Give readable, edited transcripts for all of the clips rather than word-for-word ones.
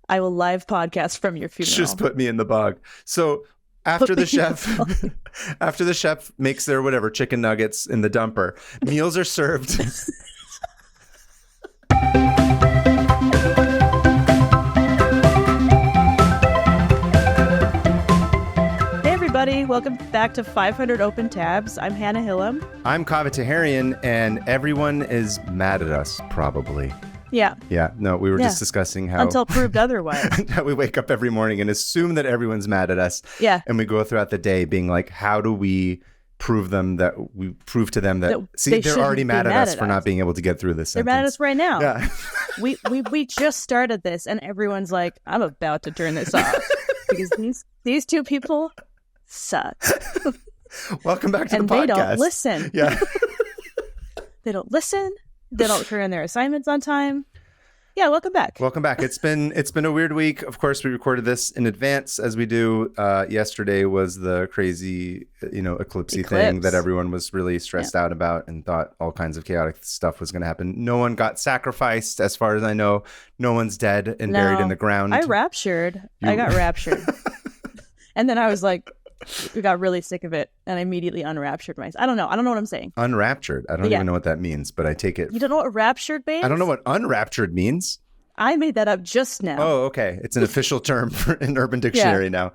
I will live podcast from your funeral. Just put me in the bog. So after the chef makes their whatever chicken nuggets in the dumper, meals are served. Welcome back to 500 Open Tabs. I'm Hannah Hillam. I'm Kaveh Taherian, and everyone is mad at us, probably. Yeah. Yeah. No, we were just discussing how... Until proved otherwise. How we wake up every morning and assume that everyone's mad at us. Yeah. And we go throughout the day being like, how do we prove to them that see, they're already mad at us for not being able to get through this sentence. They're mad at us right now. Yeah. we just started this, and everyone's like, I'm about to turn this off. Because these two people... suck. Welcome back to the podcast. And they don't listen. Yeah. They don't listen. They don't turn in their assignments on time. Yeah, welcome back. Welcome back. It's been a weird week. Of course, we recorded this in advance as we do. Yesterday was the crazy, eclipse thing that everyone was really stressed out about and thought all kinds of chaotic stuff was going to happen. No one got sacrificed, as far as I know. No one's dead and buried in the ground. I got raptured. And then I was like, we got really sick of it, and I immediately unraptured myself. I don't know what I'm saying. Unraptured. I don't even know what that means, but I take it. You don't know what raptured means? I don't know what unraptured means. I made that up just now. Oh, okay. It's an official term in Urban Dictionary now.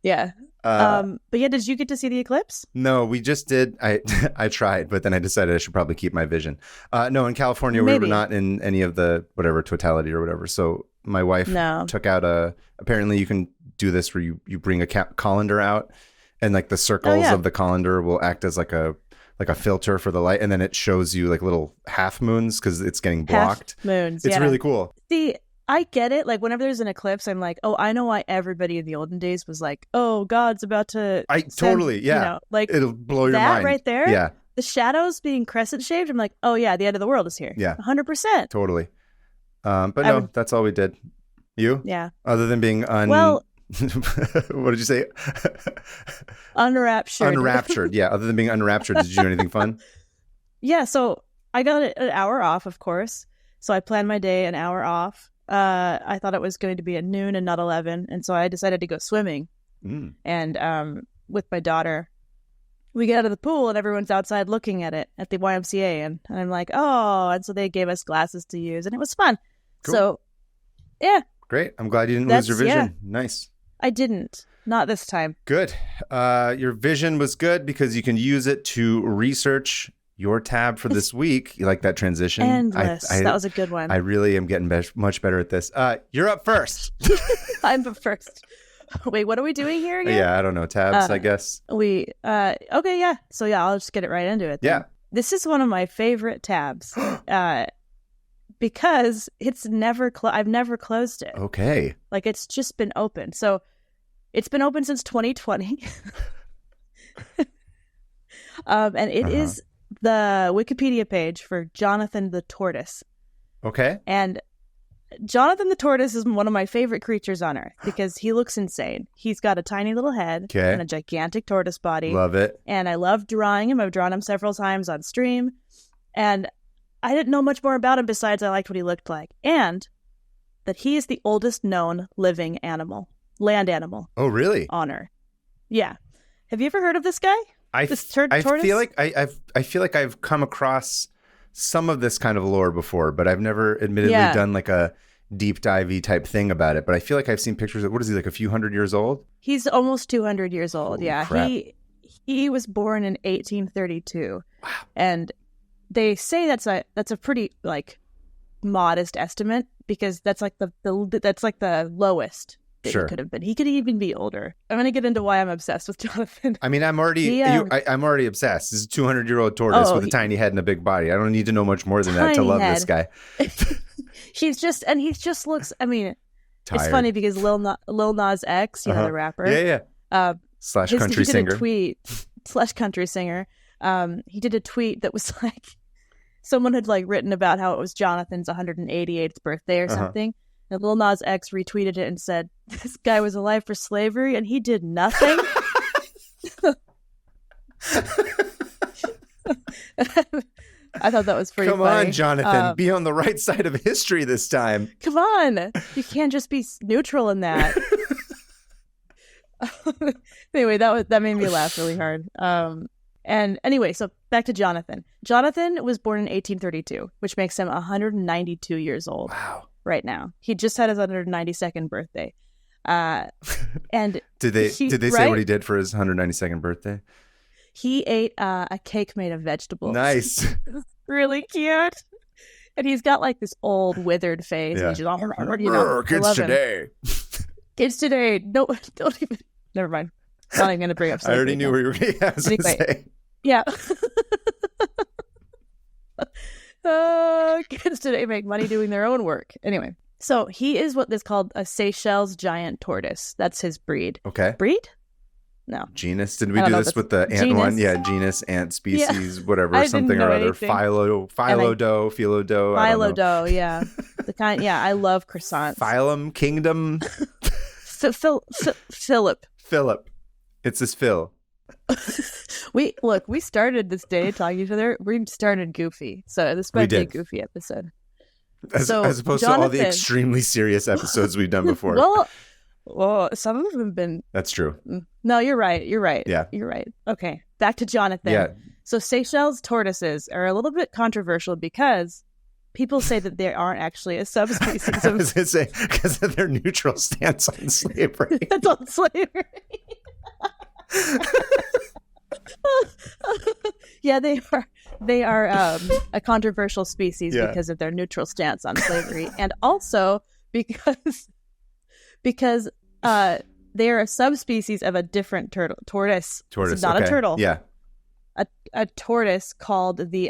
Yeah. But yeah, did you get to see the eclipse? No, we just did. I tried, but then I decided I should probably keep my vision. No, in California, we were not in any of the whatever totality or whatever. So my wife took out apparently you can do this where you bring a colander out, and like the circles of the colander will act as like a filter for the light, and then it shows you like little half moons because it's getting blocked. Half moons. It's really cool. See, I get it. Like whenever there's an eclipse, I'm like, oh, I know why everybody in the olden days was like, oh, God's about to like it'll blow your that mind right there. Yeah. The shadows being crescent shaped. I'm like, oh yeah, the end of the world is here. Yeah. 100%. Totally. But that's all we did. You? Yeah. Other than being what did you say? Unraptured. Unraptured. Yeah. Other than being unraptured, did you do anything fun? Yeah. So I got an hour off, of course. So I planned my day an hour off. I thought it was going to be at noon and not 11. And so I decided to go swimming. And with my daughter, we get out of the pool and everyone's outside looking at it at the YMCA. And I'm like, oh, and so they gave us glasses to use and it was fun. Cool. So, yeah. Great. I'm glad you didn't lose your vision. Yeah. Nice. I didn't. Not this time. Good. Your vision was good because you can use it to research your tab for this week. You like that transition? Endless. That was a good one. I really am getting much better at this. You're up first. I'm up first. Wait, what are we doing here again? Yeah, I don't know. Tabs, I guess. Okay, yeah. So yeah, I'll just get it right into it then. Yeah. This is one of my favorite tabs. Because it's never I've never closed it. Okay. Like it's just been open. So it's been open since 2020. And it is the Wikipedia page for Jonathan the Tortoise. Okay. And Jonathan the Tortoise is one of my favorite creatures on Earth because he looks insane. He's got a tiny little head and a gigantic tortoise body. Love it. And I love drawing him. I've drawn him several times on stream. And I didn't know much more about him besides I liked what he looked like. And that he is the oldest known living animal, land animal. Oh, really? On Earth. Yeah. Have you ever heard of this guy? Tortoise? I feel like I've come across some of this kind of lore before, but I've never admittedly done like a deep divey type thing about it. But I feel like I've seen pictures of, what is he, like a few hundred years old? He's almost 200 years old. Holy crap. He was born in 1832. Wow. And they say that's a pretty like modest estimate because that's like the lowest that he could have been. He could even be older. I'm going to get into why I'm obsessed with Jonathan. I mean, I'm already obsessed. This is a 200-year-old tortoise with a tiny head and a big body. I don't need to know much more than that to love this guy. He just looks. I mean, tired. It's funny because Lil Nas X, the rapper, slash country singer, he did a tweet slash country singer. He did a tweet that was like, someone had like written about how it was Jonathan's 188th birthday or something. And Lil Nas X retweeted it and said, this guy was alive for slavery and he did nothing. I thought that was pretty funny. Come on, Jonathan. Be on the right side of history this time. Come on. You can't just be neutral in that. Anyway, that made me laugh really hard. And anyway, so back to Jonathan. Jonathan was born in 1832, which makes him 192 years old. Wow. Right now. He just had his 192nd birthday. And did they say what he did for his 192nd birthday? He ate a cake made of vegetables. Nice. Really cute. And he's got like this old withered face. Yeah. And he's just, kids today. Kids today. No, don't even. Never mind. Not even going to bring up. I already knew where you were going to say. Yeah. Kids today make money doing their own work. Anyway, so he is what is called a Seychelles giant tortoise. That's his breed. Okay. Breed? No. Genus? Did we do this with the ant genus. One? Yeah, genus, ant species, whatever, something or other. Phyllodo, yeah. The kind, yeah, I love croissants. Phylum, kingdom. Philip. It's this Phil. We started this day talking to each other. We started goofy. So this might be a goofy episode. As opposed to all the extremely serious episodes we've done before. Well, some of them have been... That's true. No, you're right. Yeah. You're right. Okay, back to Jonathan. Yeah. So Seychelles tortoises are a little bit controversial because people say that they aren't actually a subspecies I was going to say, because of their neutral stance on slavery. That's on slavery. Yeah, they are a controversial species because of their neutral stance on slavery, and also because they are a subspecies of a different tortoise. Tortoise, not a turtle. Yeah, a tortoise called the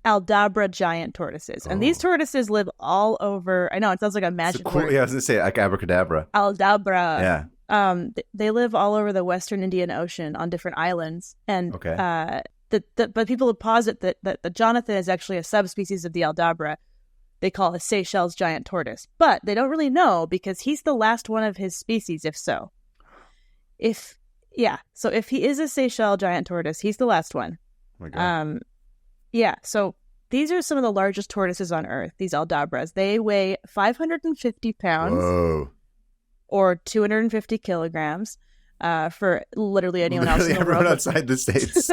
Aldabra giant tortoises, and these tortoises live all over. I know it sounds like a magic word. Yeah, I was gonna say like abracadabra. Aldabra. Yeah. They live all over the Western Indian Ocean on different islands, and but people would posit that the Jonathan is actually a subspecies of the Aldabra. They call a Seychelles giant tortoise, but they don't really know because he's the last one of his species. So if he is a Seychelles giant tortoise, he's the last one. Oh my God. Yeah. So these are some of the largest tortoises on Earth. These Aldabras. They weigh 550 pounds. Whoa. Or 250 kilograms. For literally anyone else in the world. Outside the States.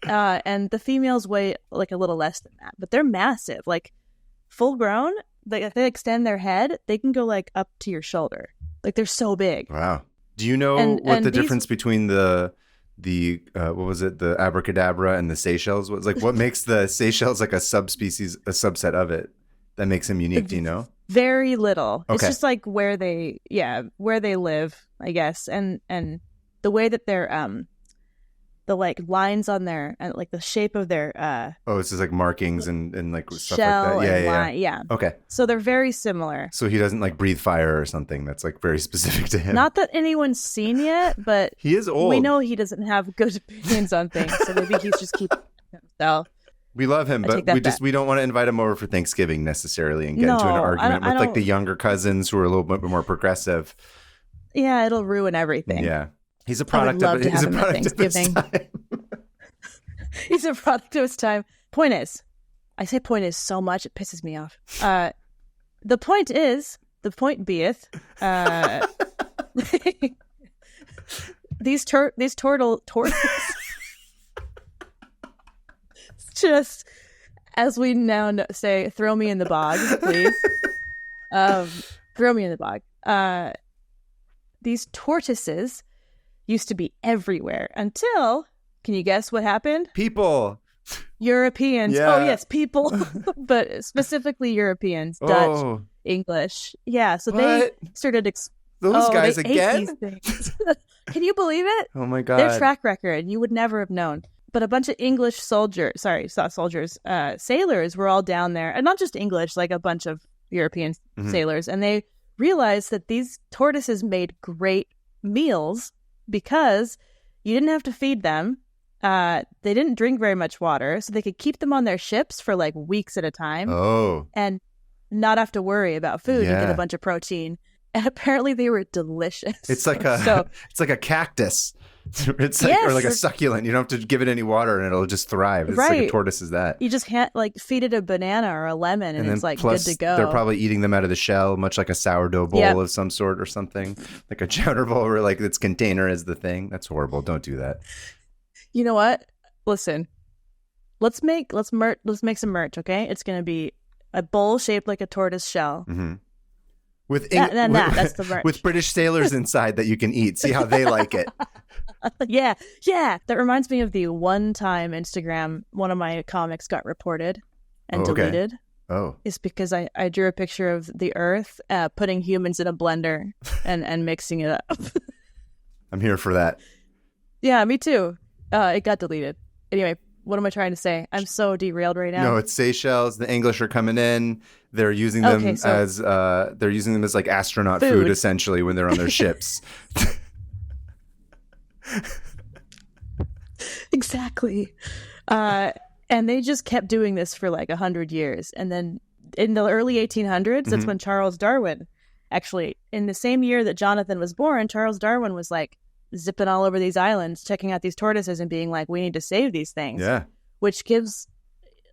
And the females weigh like a little less than that, but they're massive. Like full grown, if they extend their head, they can go like up to your shoulder. Like they're so big. Wow. Do you know what the difference between the what was it, the abracadabra and the Seychelles was? Like what makes the Seychelles like a subspecies, a subset of it that makes him unique? Do you know? Very little. Okay. It's just like where they live, I guess, and the way that they're the like lines on their and like the shape of their it's just like markings and like stuff shell like that. Yeah. Okay. So they're very similar. So he doesn't like breathe fire or something that's like very specific to him. Not that anyone's seen yet, but he is old. We know he doesn't have good opinions on things, so maybe he's just keeping himself. We love him, but we don't want to invite him over for Thanksgiving necessarily and get into an argument with like the younger cousins who are a little bit more progressive. Yeah, it'll ruin everything. Yeah. He's a product of his time. He's a product of his time. Point is, I say point is so much it pisses me off. The point beeth, these tortoises. Just as we now say, throw me in the bog, please. Throw me in the bog. These tortoises used to be everywhere until, can you guess what happened? People. Europeans. Yeah. Oh, yes, people. But specifically Europeans, Dutch, English. Yeah, so they started... Those guys again? Can you believe it? Oh, my God. Their track record, you would never have known. But a bunch of English sailors were all down there. And not just English, like a bunch of European sailors. And they realized that these tortoises made great meals because you didn't have to feed them. They didn't drink very much water, so they could keep them on their ships for like weeks at a time. Oh. And not have to worry about food and get a bunch of protein. And apparently they were delicious. It's like a cactus. It's like, or like a succulent. You don't have to give it any water and it'll just thrive. It's like a tortoise is that. You just can't like feed it a banana or a lemon and it's like good to go. They're probably eating them out of the shell, much like a sourdough bowl of some sort or something. Like a chowder bowl where like its container is the thing. That's horrible. Don't do that. You know what? Listen, let's make some merch, okay? It's going to be a bowl shaped like a tortoise shell. Mm-hmm. That's the merch. With British sailors inside that you can eat. See how they like it. Yeah. That reminds me of the one time Instagram, one of my comics got reported and deleted. Oh. It's because I drew a picture of the Earth putting humans in a blender and mixing it up. I'm here for that. Yeah, me too. It got deleted. Anyway, what am I trying to say? I'm so derailed right now. No, it's Seychelles. The English are coming in. They're using them as like astronaut food essentially when they're on their ships. Exactly. And they just kept doing this for like 100 years. And then in the early 1800s, that's when Charles Darwin, actually, in the same year that Jonathan was born, Charles Darwin was like zipping all over these islands, checking out these tortoises and being like, we need to save these things. Yeah. Which gives,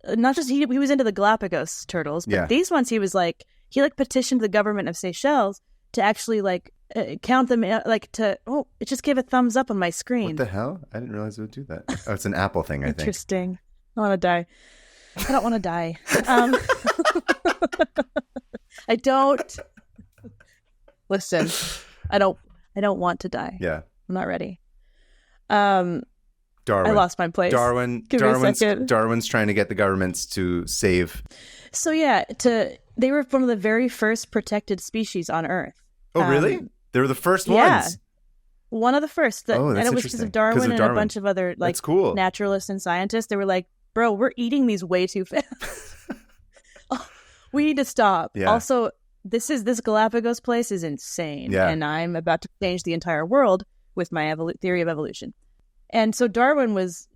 not just, he was into the Galapagos turtles, but these ones he petitioned the government of Seychelles to actually like count them, it just gave a thumbs up on my screen. What the hell? I didn't realize it would do that. Oh, it's an Apple thing, I think. Interesting. I want to die. I don't want to die. I don't. Listen, I don't want to die. Yeah. I'm not ready. Darwin. I lost my place. Darwin's trying to get the governments to save. So they were one of the very first protected species on Earth. Oh, really? They were the first ones? One of the first. And it was because of Darwin and a bunch of other naturalists and scientists. They were like, bro, we're eating these way too fast. We need to stop. Yeah. Also, this Galapagos place is insane. Yeah. And I'm about to change the entire world with my theory of evolution. And so Darwin was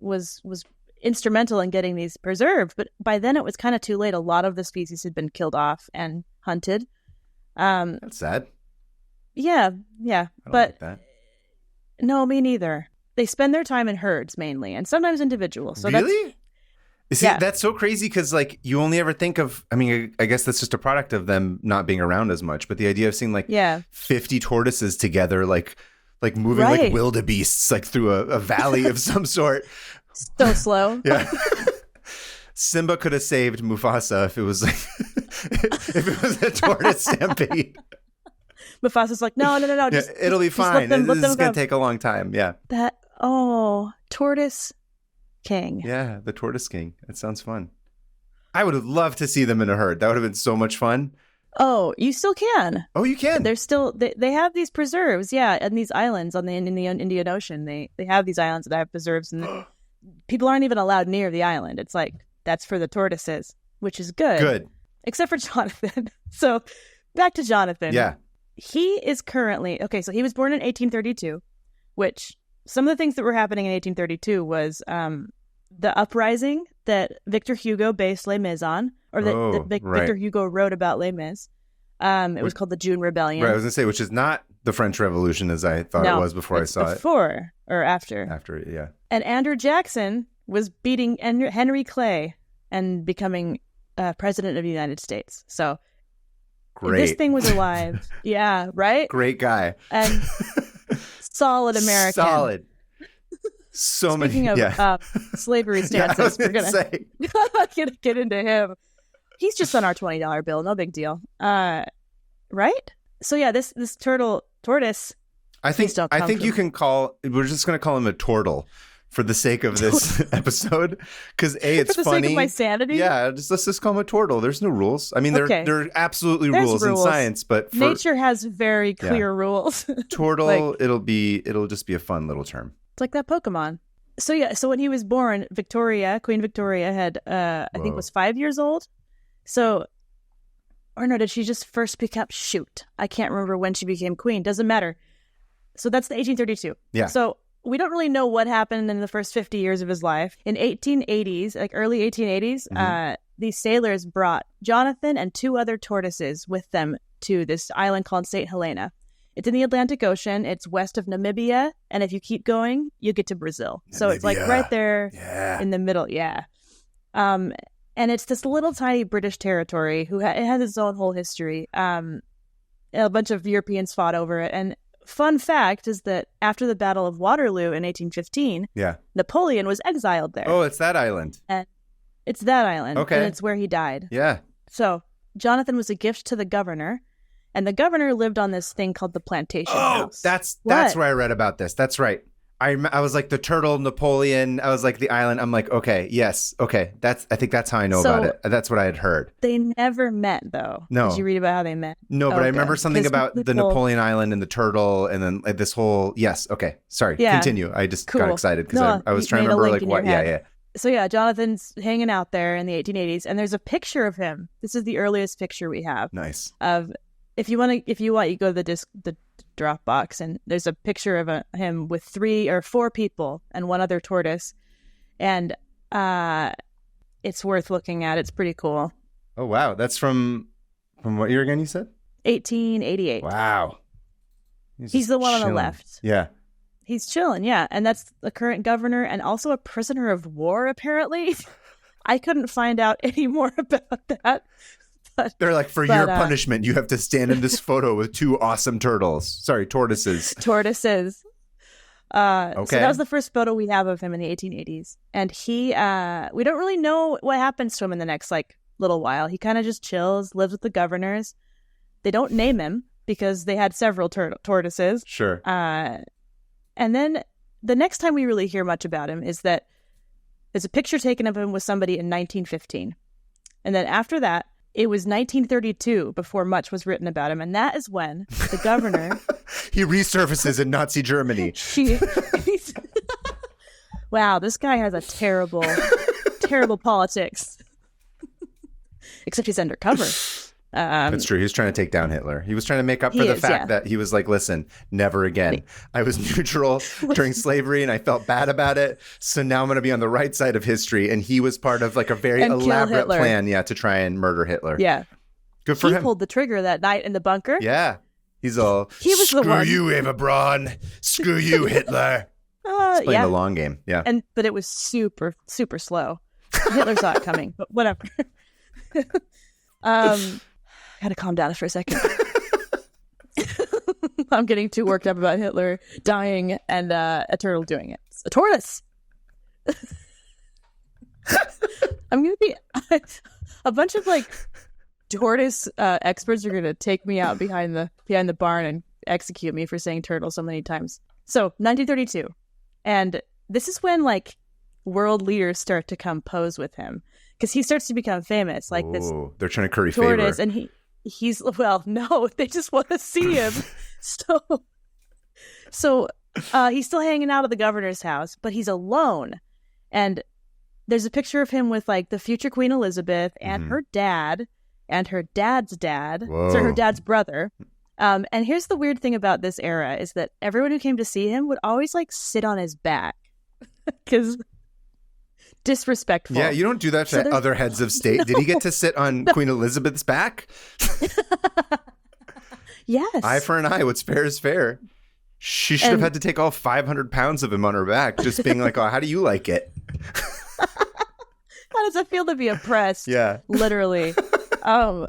instrumental in getting these preserved, but by then it was kind of too late. A lot of the species had been killed off and hunted. That's sad. Yeah. I don't like that. No, me neither. They spend their time in herds mainly, and sometimes individuals. So really? That's so crazy because like you only ever think of, I mean, I guess that's just a product of them not being around as much, but the idea of seeing like 50 tortoises together, like moving like wildebeests, like through a valley of some sort. So slow. Yeah. Simba could have saved Mufasa if it was like, if it was a tortoise stampede. Mufasa's like, no. It'll be fine. This is going to take a long time. Yeah. Tortoise King. Yeah, the Tortoise King. That sounds fun. I would have loved to see them in a herd. That would have been so much fun. Oh, you still can. Oh, you can. They're still they have these preserves, and these islands in the Indian Ocean. They have these islands that have preserves, and people aren't even allowed near the island. It's like that's for the tortoises, which is good. Good. Except for Jonathan. So back to Jonathan. Yeah. He is currently so he was born in 1832, which some of the things that were happening in 1832 was the uprising that Victor Hugo based Les Mis on, or that Victor Hugo wrote about Les Mis. It was called the June Rebellion. Right, I was going to say, which is not the French Revolution as I thought it was before I saw it. Before or after? After, yeah. And Andrew Jackson was beating Henry Clay and becoming president of the United States. So great. This thing was alive. Yeah, right? Great guy. And solid American. Solid. So Speaking many. of slavery stances, we're gonna get into him. He's just on our $20 bill, no big deal. Right? So yeah, this tortoise. I think you can call. We're just gonna call him a turtle for the sake of this episode, because it's for the funny. Sake of my sanity. Yeah, let's just call him a turtle. There's no rules. I mean, there are absolutely rules in science, but nature has very clear rules. Turtle, it'll just be a fun little term. It's like that Pokemon. So when he was born, Queen Victoria had, I think was 5 years old. So, or no, did she just first become, I can't remember when she became queen. Doesn't matter. So that's the 1832. Yeah. So we don't really know what happened in the first 50 years of his life. In 1880s, like early 1880s, these sailors brought Jonathan and 2 other tortoises with them to this island called St. Helena. It's in the Atlantic Ocean. It's west of Namibia. And if you keep going, you get to Brazil. Namibia. So it's like right there in the middle. Yeah. And it's this little tiny British territory it has its own whole history. A bunch of Europeans fought over it. And fun fact is that after the Battle of Waterloo in 1815, Napoleon was exiled there. Oh, it's that island. And it's that island. Okay. And it's where he died. Yeah. So Jonathan was a gift to the governor. And the governor lived on this thing called the plantation house. That's where I read about this. That's right. I was like the turtle, Napoleon. I was like the island. I'm like, okay, yes, okay. I think that's how I know about it. That's what I had heard. They never met, though. No. Did you read about how they met? No, but I remember something about the Napoleon Island and the turtle, and then this whole. Yes, okay. Sorry, continue. I just got excited because I was trying to remember like what. Yeah. So yeah, Jonathan's hanging out there in the 1880s, and there's a picture of him. This is the earliest picture we have. Nice. Of if you want, you go to the Dropbox, and there's a picture of him with 3 or 4 people and one other tortoise, and it's worth looking at. It's pretty cool. Oh wow, that's from what year again? You said 1888. Wow, he's the one on the left. Yeah, he's chilling. Yeah, and that's the current governor and also a prisoner of war. Apparently, I couldn't find out any more about that. They're like, for your punishment, you have to stand in this photo with 2 awesome tortoises. Tortoises. Okay. So that was the first photo we have of him in the 1880s. And we don't really know what happens to him in the next little while. He kind of just chills, lives with the governors. They don't name him because they had several tortoises. Sure. And then the next time we really hear much about him is that there's a picture taken of him with somebody in 1915. And then after that, it was 1932 before much was written about him. And that is when the governor... he resurfaces in Nazi Germany. Wow, this guy has a terrible, terrible politics. Except he's undercover. That's true. He was trying to take down Hitler. He was trying to make up for the fact that he was like, listen, never again. I was neutral during slavery and I felt bad about it. So now I'm going to be on the right side of history. And he was part of a very elaborate plan, to try and murder Hitler. Yeah. Good for him. He pulled the trigger that night in the bunker. Yeah. He's all, was screw you, Eva Braun. Screw you, Hitler. He's playing the long game. Yeah. But it was super, super slow. Hitler saw it coming, but whatever. I had to calm down for a second. I'm getting too worked up about Hitler dying and a turtle doing it. It's a tortoise. I'm going to be... a bunch of tortoise experts are going to take me out behind the barn and execute me for saying turtle so many times. So 1932. And this is when world leaders start to come pose with him because he starts to become famous. This they're trying to curry tortoise, favor. And he's no, they just want to see him. So he's still hanging out at the governor's house, but he's alone. And there's a picture of him with the future Queen Elizabeth and her dad and her dad's dad. Whoa. So her dad's brother. And here's the weird thing about this era is that everyone who came to see him would always sit on his back because disrespectful. Yeah, you don't do that to other heads of state. Did he get to sit on Queen Elizabeth's back? Yes. Eye for an eye. What's fair is fair. She should have had to take all 500 pounds of him on her back, just being like, oh, how do you like it? How does it feel to be oppressed? Yeah. Literally. No,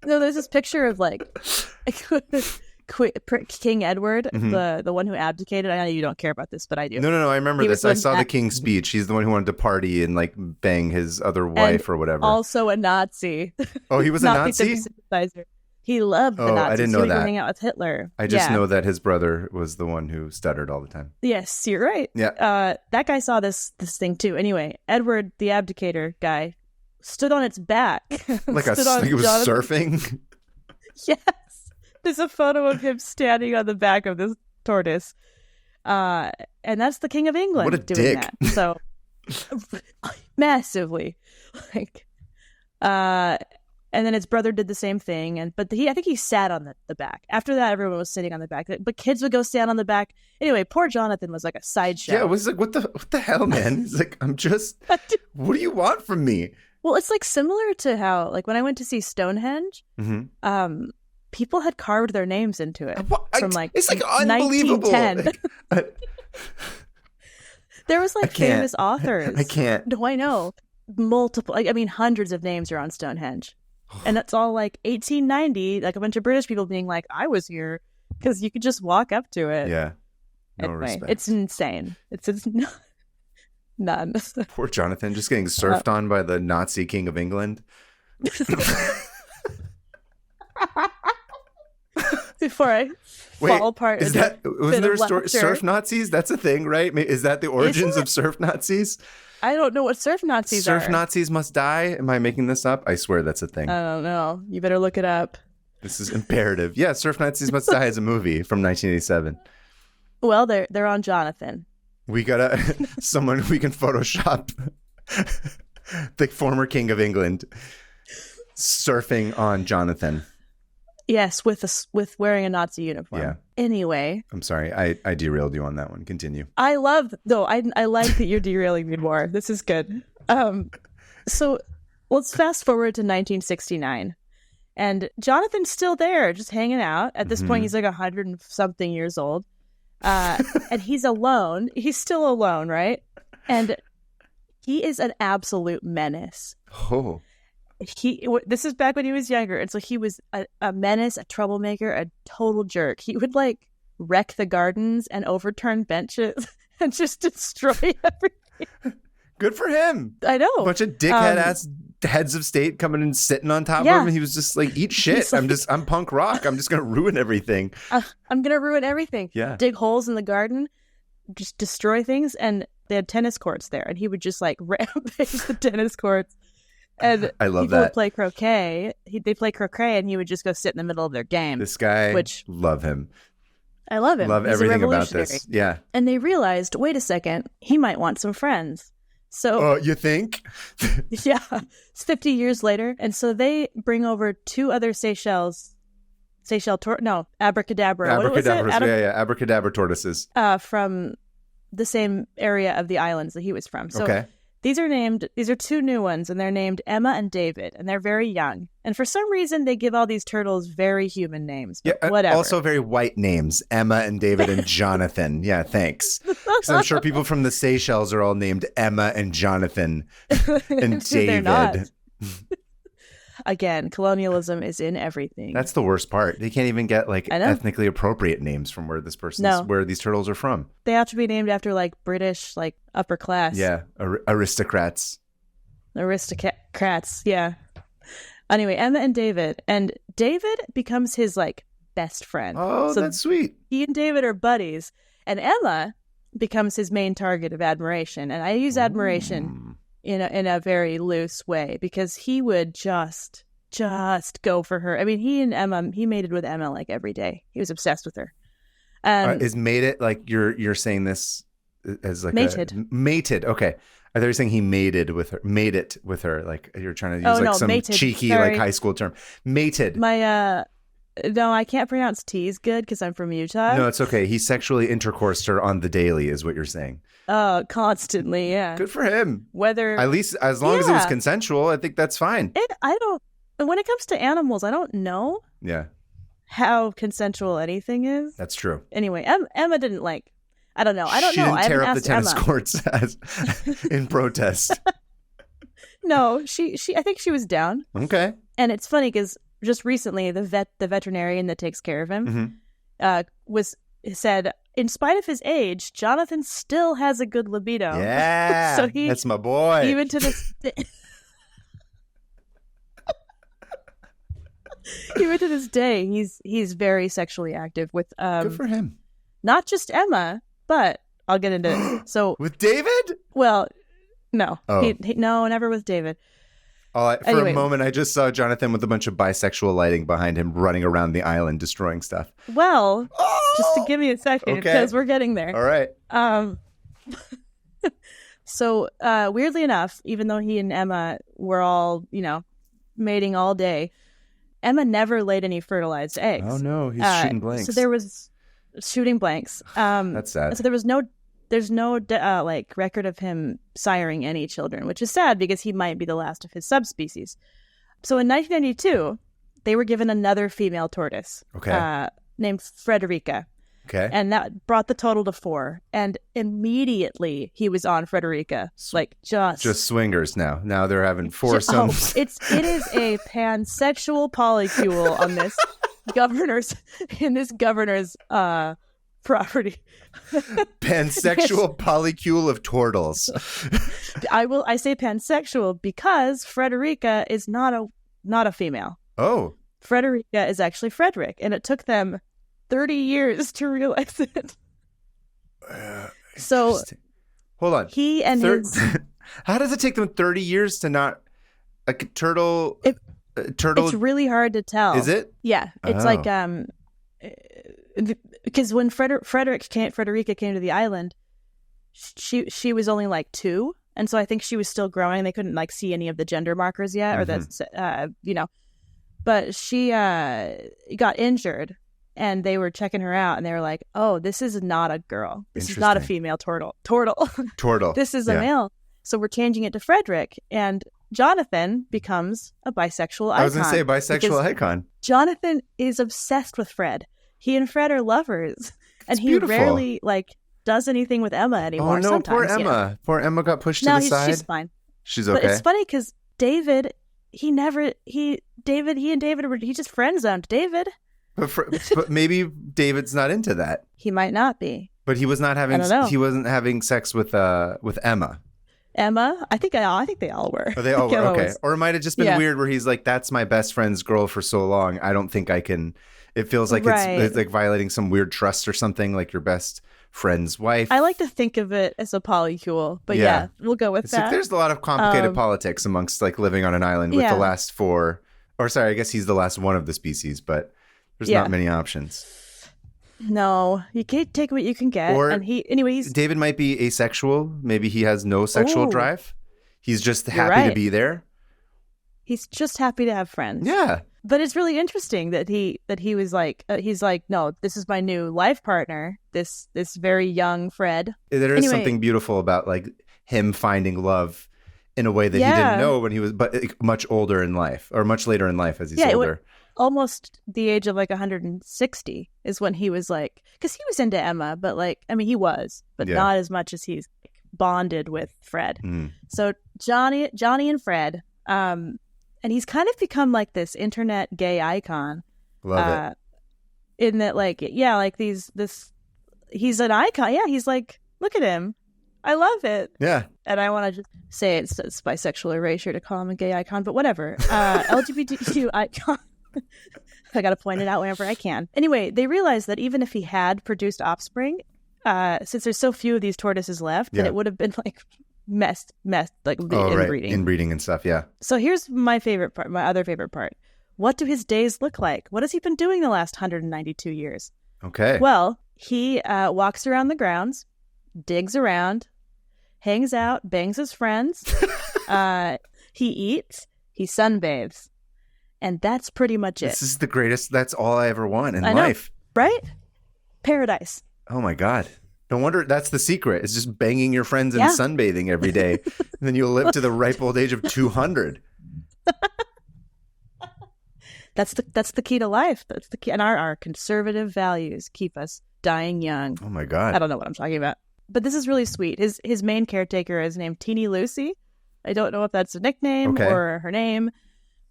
there's this picture of King Edward, the one who abdicated. I know you don't care about this, but I do. No. I remember this. I saw the King's speech. He's the one who wanted to party and bang his other wife or whatever. Also a Nazi. Oh, he was a Nazi? Sympathizer. He loved the Nazis. I didn't know that. Hang out with Hitler. I just know that his brother was the one who stuttered all the time. Yes, you're right. Yeah. That guy saw this thing too. Anyway, Edward, the abdicator guy, stood on its back. Like he was surfing? Yes. There's a photo of him standing on the back of this tortoise. And that's the King of England what a doing dick. that. So massively. And then his brother did the same thing. I think he sat on the back. After that, everyone was sitting on the back. But kids would go stand on the back. Anyway, poor Jonathan was a sideshow. Yeah, it was what the hell, man? He's like, I'm just, what do you want from me? Well, it's similar to how, when I went to see Stonehenge, people had carved their names into it from like it's like unbelievable. 1910. There was like famous authors. I can't. No, I know. Multiple, like, I mean, hundreds of names are on Stonehenge. And it's all like 1890, like a bunch of British people being like, I was here, because you could just walk up to it. Yeah. No anyway, respect. it's insane. It's none. Poor Jonathan, just getting surfed on by the Nazi king of England. Before I fall apart. Wasn't there surf Nazis? That's a thing, right? Is that the origins of surf Nazis? I don't know what surf Nazis are. Surf Nazis must die? Am I making this up? I swear that's a thing. I don't know. You better look it up. This is imperative. Yeah, Surf Nazis Must Die is a movie from 1987. Well, they're on Jonathan. We got someone we can Photoshop the former king of England surfing on Jonathan. Yes, with wearing a Nazi uniform. Yeah. Anyway. I'm sorry. I derailed you on that one. Continue. I like that you're derailing me more. This is good. So let's fast forward to 1969. And Jonathan's still there, just hanging out. At this point, he's like 100 and something years old. And he's alone. He's still alone, right? And he is an absolute menace. Oh. This is back when he was younger. And so he was a menace, a troublemaker, a total jerk. He would like wreck the gardens and overturn benches and just destroy everything. Good for him. I know. A bunch of dickhead ass heads of state coming and sitting on top of him, and he was just like, eat shit. Like, I'm punk rock. I'm just gonna ruin everything. I'm gonna ruin everything. Yeah. Dig holes in the garden, just destroy things. And they had tennis courts there, and he would just like rampage the tennis courts. And I love people that. would play croquet. They play croquet, and he would just go sit in the middle of their game. This guy, love him. I love him. Love everything about this. Yeah. And they realized, wait a second, he might want some friends. So, you think? Yeah, it's 50 years later. And so they bring over two other abracadabra. Abracadabra. What was it? Abracadabra tortoises. From the same area of the islands that he was from. So okay. These are two new ones, and they're named Emma and David, and they're very young. And for some reason, they give all these turtles very human names. But whatever. Also very white names, Emma and David and Jonathan. Yeah, thanks. Because I'm sure people from the Seychelles are all named Emma and Jonathan and David. They're not. Again, colonialism is in everything. That's the worst part. They can't even get like ethnically appropriate names from where where these turtles are from. They have to be named after like British, like upper class. Yeah, aristocrats. Aristocrats, yeah. Anyway, Emma and David becomes his like best friend. Oh, so that's sweet. He and David are buddies, and Emma becomes his main target of admiration. And I use admiration in a very loose way, because he would just go for her. I mean, he mated with Emma like every day. He was obsessed with her. Is mated like you're saying this as like mated? Okay, I thought you were saying he mated with her. Made it with her, like you're trying to use some mated. Cheeky like high school term. Mated. No, I can't pronounce T's good because I'm from Utah. No, it's okay. He sexually intercoursed her on the daily, is what you're saying. Oh, constantly, yeah. Good for him. Whether at least as long as it was consensual, I think that's fine. When it comes to animals, I don't know. Yeah. How consensual anything is. That's true. Anyway, Emma didn't like. I don't know. She didn't tear up the tennis courts in protest. No, I think she was down. Okay. And it's funny because just recently, the veterinarian that takes care of him, said, in spite of his age, Jonathan still has a good libido. Yeah, so that's my boy. Even to this, even to this day, he's very sexually active with. Good for him. Not just Emma, but I'll get into it. So with David? Well, no, oh. No, never with David. Anyway. A moment, I just saw Jonathan with a bunch of bisexual lighting behind him running around the island destroying stuff. Well, just to give me a second, because we're getting there. All right. So, weirdly enough, even though he and Emma were all, mating all day, Emma never laid any fertilized eggs. Oh, no. He's shooting blanks. So there was shooting blanks. That's sad. So there's no record of him siring any children, which is sad because he might be the last of his subspecies. So in 1992, they were given another female tortoise, named Frederica. Okay. And that brought the total to 4. And immediately he was on Frederica. Like just swingers now. Now they're having foursomes. It is a pansexual polycule on this governor's property. Pansexual polycule of turtles. I say pansexual because Frederica is not a female. Oh. Frederica is actually Frederick, and it took them 30 years to realize it. So hold on. He and his how does it take them 30 years to not a turtle? Turtle. It's really hard to tell. Is it? Yeah. It's like because when Frederica came to the island, she was only like 2, and so I think she was still growing. They couldn't like see any of the gender markers yet, or that But she got injured, and they were checking her out, and they were like, "Oh, this is not a girl. This is not a female turtle. Turtle. This is a male. So we're changing it to Frederick." And Jonathan becomes a bisexual icon. I was going to say bisexual icon. Jonathan is obsessed with Fred. He and Fred are lovers, and he rarely like does anything with Emma anymore. Oh no, sometimes, poor Emma. Poor Emma got pushed to the side. She's fine. She's okay. But it's funny because David, he and David were just friend zoned David. But maybe David's not into that. He might not be. But he was not having. He wasn't having sex with Emma. Emma, I think they all were. Oh, they all were. Okay, or it might have just been weird where he's like, "That's my best friend's girl for so long. I don't think I can." It feels like it's like violating some weird trust or something, like your best friend's wife. I like to think of it as a polycule, but yeah we'll go with that. Like, there's a lot of complicated politics amongst like living on an island with the last 4. Or sorry, I guess he's the last one of the species, but there's not many options. No, you can't take what you can get. Or and David might be asexual. Maybe he has no sexual drive. He's just happy to be there. He's just happy to have friends. Yeah. But it's really interesting that he was like, he's like, no, this is my new life partner. This very young Fred. There is something beautiful about like him finding love in a way that he didn't know when he was, but much older in life, or much later in life as he's older. Almost the age of like 160 is when he was like, because he was into Emma, but like, I mean, he was, but not as much as he's bonded with Fred. So Johnny and Fred, and he's kind of become like this internet gay icon. Love it. In that, like, like he's an icon. Yeah, he's like, look at him. I love it. Yeah. And I want to just say it's bisexual erasure to call him a gay icon, but whatever. LGBTQ icon. I got to point it out whenever I can. Anyway, they realized that even if he had produced offspring, since there's so few of these tortoises left, that it would have been like messed like inbreeding. Inbreeding and stuff, yeah. So here's my other favorite part. What do his days look like? What has he been doing the last 192 years? Okay. Well, he walks around the grounds, digs around, hangs out, bangs his friends. He eats, he sunbathes. And that's pretty much it. This is the greatest. That's all I ever want in life. Right? Paradise. Oh, my God. No wonder that's the secret. It's just banging your friends and sunbathing every day. And then you'll live to the ripe old age of 200. That's the key to life. That's the key. And our conservative values keep us dying young. Oh, my God. I don't know what I'm talking about. But this is really sweet. His main caretaker is named Teeny Lucy. I don't know if that's a nickname or her name.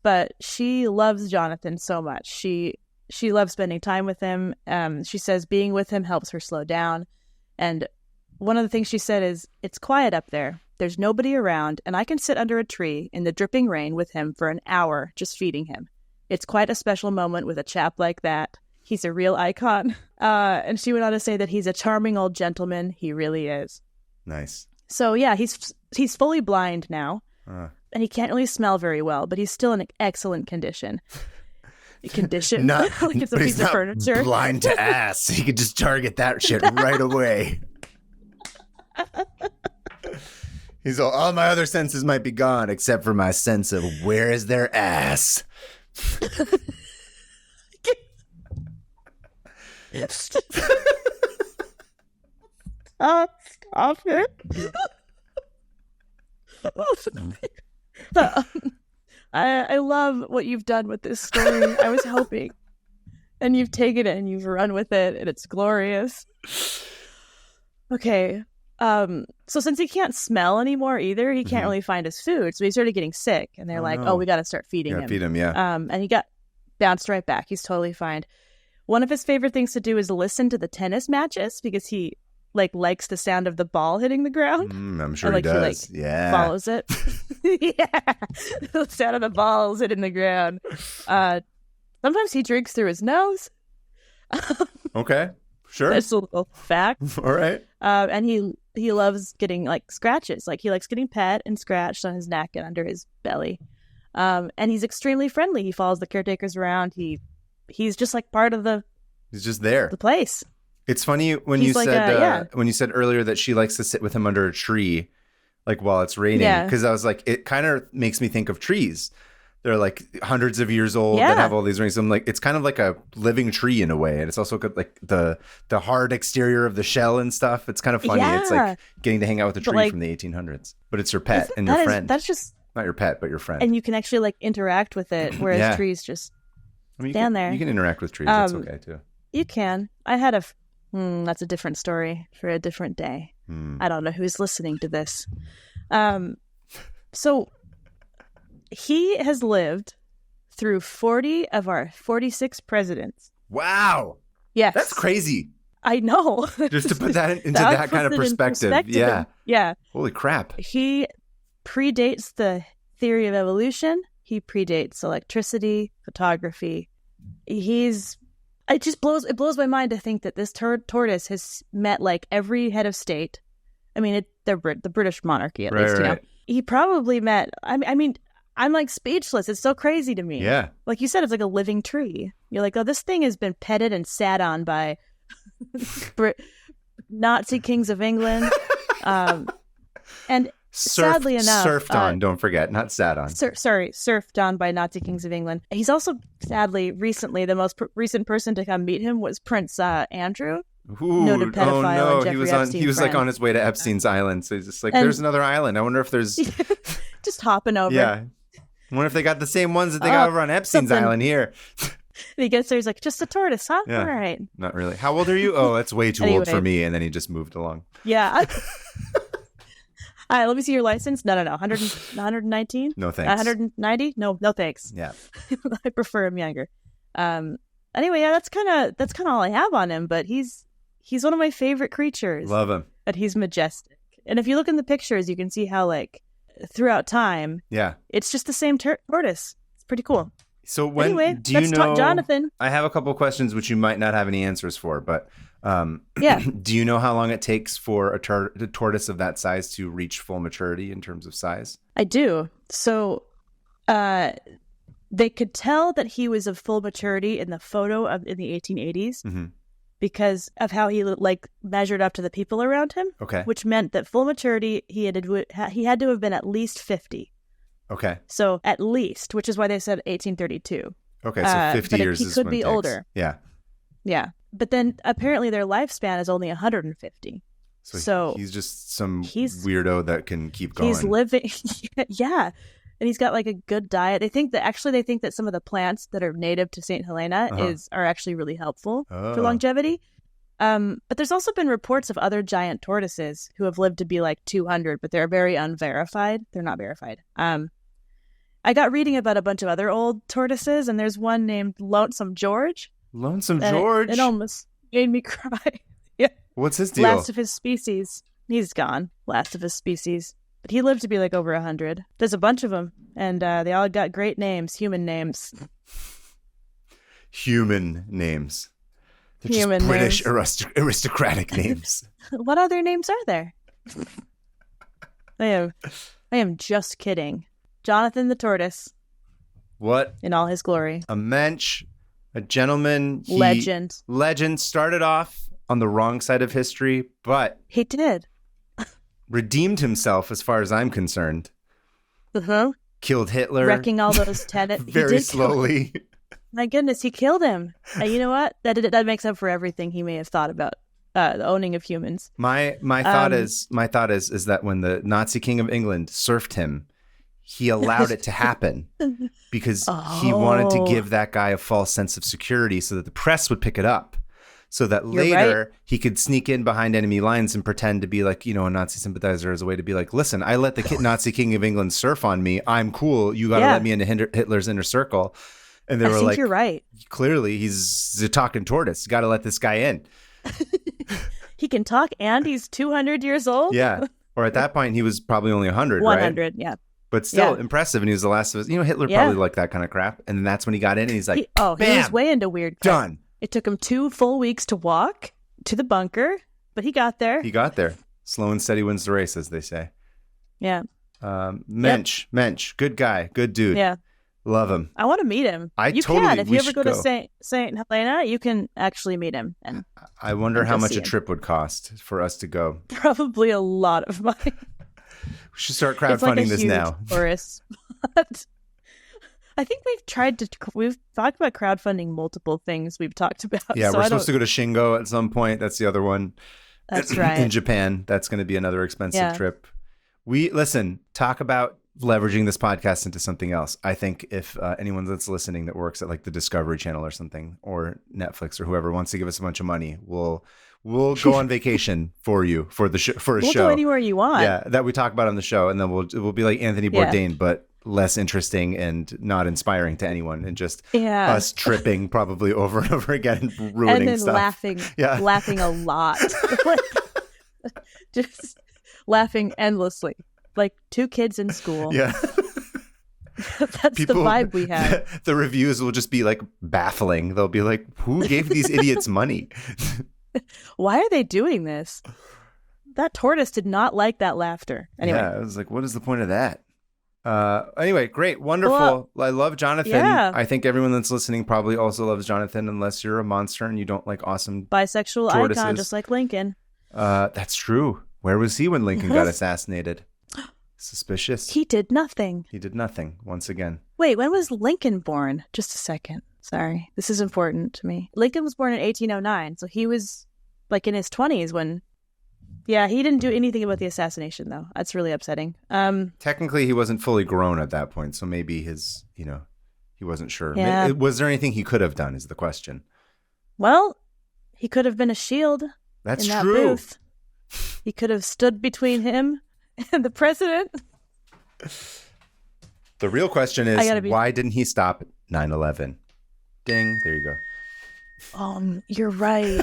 But she loves Jonathan so much. She loves spending time with him. She says being with him helps her slow down. And one of the things she said is, it's quiet up there. There's nobody around, and I can sit under a tree in the dripping rain with him for an hour just feeding him. It's quite a special moment with a chap like that. He's a real icon. And she went on to say that he's a charming old gentleman. He really is. Nice. So yeah, he's fully blind now. And he can't really smell very well, but he's still in excellent condition. Not, like it's a piece of furniture. Blind to ass. He could just target that shit right away. He's all my other senses might be gone, except for my sense of where is their ass. Stop it. I love what you've done with this story. I was hoping. And you've taken it and you've run with it, and it's glorious. Okay. So since he can't smell anymore either, he can't really find his food. So he started getting sick, and they're like, "Oh, we got to start feeding him." Feed him, yeah. And he got bounced right back. He's totally fine. One of his favorite things to do is listen to the tennis matches because he likes the sound of the ball hitting the ground. I'm sure he does. Follows it. Yeah, the sound of the balls hitting the ground. Sometimes he drinks through his nose. Okay, sure. That's a little fact. All right. And he loves getting scratches. He likes getting pet and scratched on his neck and under his belly. And he's extremely friendly. He follows the caretakers around. He's just part of He's just there. The place. It's funny when you said when you said earlier that she likes to sit with him under a tree, while it's raining. Because I was it kind of makes me think of trees. They're hundreds of years old that have all these rings. I'm it's kind of like a living tree in a way, and it's also got the hard exterior of the shell and stuff. It's kind of funny. Yeah. It's getting to hang out with a tree from the 1800s, but it's your pet and your friend. That's just not your pet, but your friend. And you can actually interact with it, whereas trees just stand there. You can interact with trees. That's okay too. You can. I had that's a different story for a different day. I don't know who's listening to this. So he has lived through 40 of our 46 presidents. Wow. Yes. That's crazy. I know. Just to put that into that kind of perspective. Yeah. Yeah. Holy crap. He predates the theory of evolution. He predates electricity, photography. It blows my mind to think that this tortoise has met every head of state. I mean, the British monarchy at least. Right. He probably met. I mean, I'm speechless. It's so crazy to me. Yeah. Like you said, it's like a living tree. You're oh, this thing has been petted and sat on by Nazi kings of England, and sadly enough, surfed on. Don't forget, not sat on. Surfed on by Nazi kings of England. He's also sadly recently the most recent person to come meet him was Prince Andrew. Ooh, noted pedophile. And he was on his way to Epstein's island. So he's just there's another island. I wonder if there's just hopping over. Yeah. I wonder if they got the same ones that they got over on Epstein's island here. He gets there, he's just a tortoise, huh? Yeah. All right. Not really. How old are you? Oh, that's way too old for me. And then he just moved along. Yeah. All right, let me see your license. No. 119? No thanks. 190? No thanks. Yeah. I prefer him younger. Anyway, yeah, that's kind of all I have on him, but he's one of my favorite creatures. Love him. But he's majestic. And if you look in the pictures, you can see how throughout time, it's just the same tortoise. It's pretty cool. So do you know Jonathan? I have a couple of questions which you might not have any answers for, but do you know how long it takes for a tortoise of that size to reach full maturity in terms of size? I do. So they could tell that he was of full maturity in the photo in the 1880s. Mm-hmm. Because of how he measured up to the people around him. Okay. Which meant that full maturity, he had to have been at least 50. Okay. So at least, which is why they said 1832. Okay, so 50 years is when he could be older. Yeah. Yeah. But then apparently their lifespan is only 150. So he's just some weirdo that can keep going. He's living. Yeah. And he's got a good diet. They think that some of the plants that are native to St. Helena are actually really helpful for longevity. But there's also been reports of other giant tortoises who have lived to be 200, but they're very unverified. They're not verified. I got reading about a bunch of other old tortoises, and there's one named Lonesome George. Lonesome George? It almost made me cry. Yeah. What's his deal? Last of his species. He's gone. Last of his species. But he lived to be over 100. There's a bunch of them, and they all got great names, human names. Human names. They're just British aristocratic names. What other names are there? I am just kidding. Jonathan the Tortoise. What? In all his glory. A mensch, a gentleman. Legend. Started off on the wrong side of history, but... He did. Redeemed himself, as far as I'm concerned. Uh-huh. Killed Hitler. Wrecking all those tenants. Very slowly. My goodness, he killed him. You know what? That makes up for everything he may have thought about the owning of humans. My thought is that when the Nazi king of England surfed him, he allowed it to happen because he wanted to give that guy a false sense of security so that the press would pick it up. So that later he could sneak in behind enemy lines and pretend to be like, a Nazi sympathizer as a way to be like, listen, I let the Nazi King of England surf on me. I'm cool. You got to let me into Hitler's inner circle. And they were like, you're right. Clearly, he's a talking tortoise. You got to let this guy in. He can talk and he's 200 years old. Yeah. Or at that point, he was probably only 100, 100, right? yeah. But still impressive. And he was the last of us. Hitler probably liked that kind of crap. And that's when he got in and he's like, he was way into weird crap. Done. It took him 2 full weeks to walk to the bunker, but he got there. Slow and steady wins the race, as they say. Yeah. Mensch, good guy, good dude. Yeah. Love him. I want to meet him. If you ever go to St. Helena, you can actually meet him. And I wonder how much a trip would cost for us to go. Probably a lot of money. We should start crowdfunding this now. Tourist spot. I think we've talked about crowdfunding multiple things we've talked about. Yeah, we're supposed to go to Shingo at some point. That's the other one. That's right. In Japan. That's going to be another expensive trip. Talk about leveraging this podcast into something else. I think if anyone that's listening that works at like the Discovery Channel or something, or Netflix or whoever wants to give us a bunch of money, we'll go on vacation for you for a show. We'll go anywhere you want. Yeah, that we talk about on the show, and then we'll be like Anthony Bourdain, but less interesting and not inspiring to anyone, and just us tripping probably over and over again and ruining and then stuff. laughing a lot. Just laughing endlessly. Like 2 kids in school. Yeah. That's the vibe we have. The reviews will just be like baffling. They'll be like, who gave these idiots money? Why are they doing this? That tortoise did not like that laughter. Anyway. Yeah, I was like, what is the point of that? Anyway, great. Wonderful. Well, I love Jonathan. Yeah. I think everyone that's listening probably also loves Jonathan, unless you're a monster and you don't like awesome bisexual tortoises. Icon, just like Lincoln. That's true. Where was he when Lincoln got assassinated? Suspicious. He did nothing. Once again. Wait, when was Lincoln born? Just a second. Sorry. This is important to me. Lincoln was born in 1809, so he was like in his 20s when... Yeah, he didn't do anything about the assassination, though. That's really upsetting. Technically, he wasn't fully grown at that point, so maybe he wasn't sure. Yeah. Was there anything he could have done is the question. Well, he could have been a shield. That's in that true. Booth. He could have stood between him and the president. The real question is, why didn't he stop 9/11? Ding. There you go. You're right.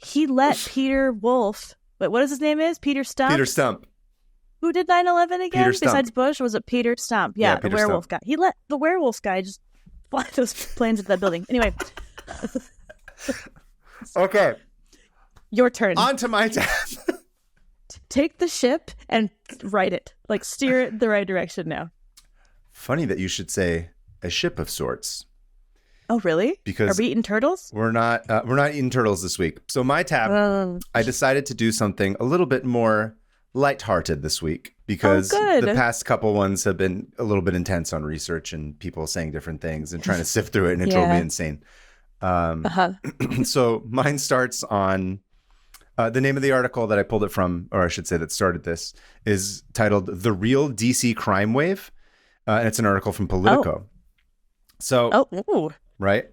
He let Peter Wolf. Wait, what is his name? Peter Stump? Peter Stump. Who did 9/11 again? Peter Stump. Besides Bush, was it Peter Stump? Yeah, the werewolf Stump. guy. He let the werewolf guy just fly those planes into that building. Anyway. Okay. Your turn. On to my tab. Take the ship and right it. Like, steer it the right direction now. Funny that you should say a ship of sorts. Oh, really? Because are we eating turtles? We're not eating turtles this week. So my tab, I decided to do something a little bit more lighthearted this week because the past couple ones have been a little bit intense on research and people saying different things and trying to sift through it, and it drove me insane. So mine starts on the name of the article that I pulled it from, or I should say that started this, is titled "The Real DC Crime Wave," and it's an article from Politico. Right.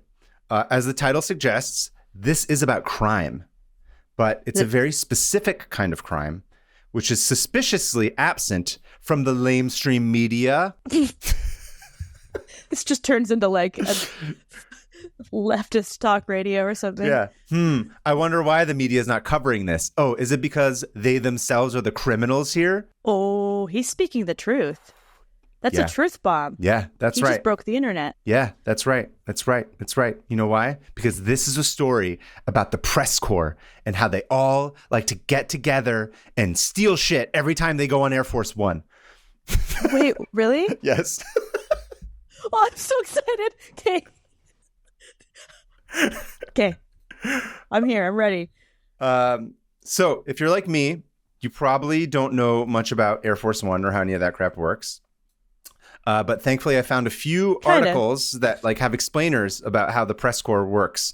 As the title suggests, this is about crime, but it's a very specific kind of crime, which is suspiciously absent from the lamestream media. This just turns into like a leftist talk radio or something. Yeah. I wonder why the media is not covering this. Oh, is it because they themselves are the criminals here? Oh, he's speaking the truth. That's a truth bomb. Yeah, that's right. He just broke the internet. Yeah, that's right. You know why? Because this is a story about the press corps and how they all like to get together and steal shit every time they go on Air Force One. Wait, really? Yes. Oh, I'm so excited. Okay. I'm here. I'm ready. So if you're like me, you probably don't know much about Air Force One or how any of that crap works. But thankfully, I found a few articles that like have explainers about how the press corps works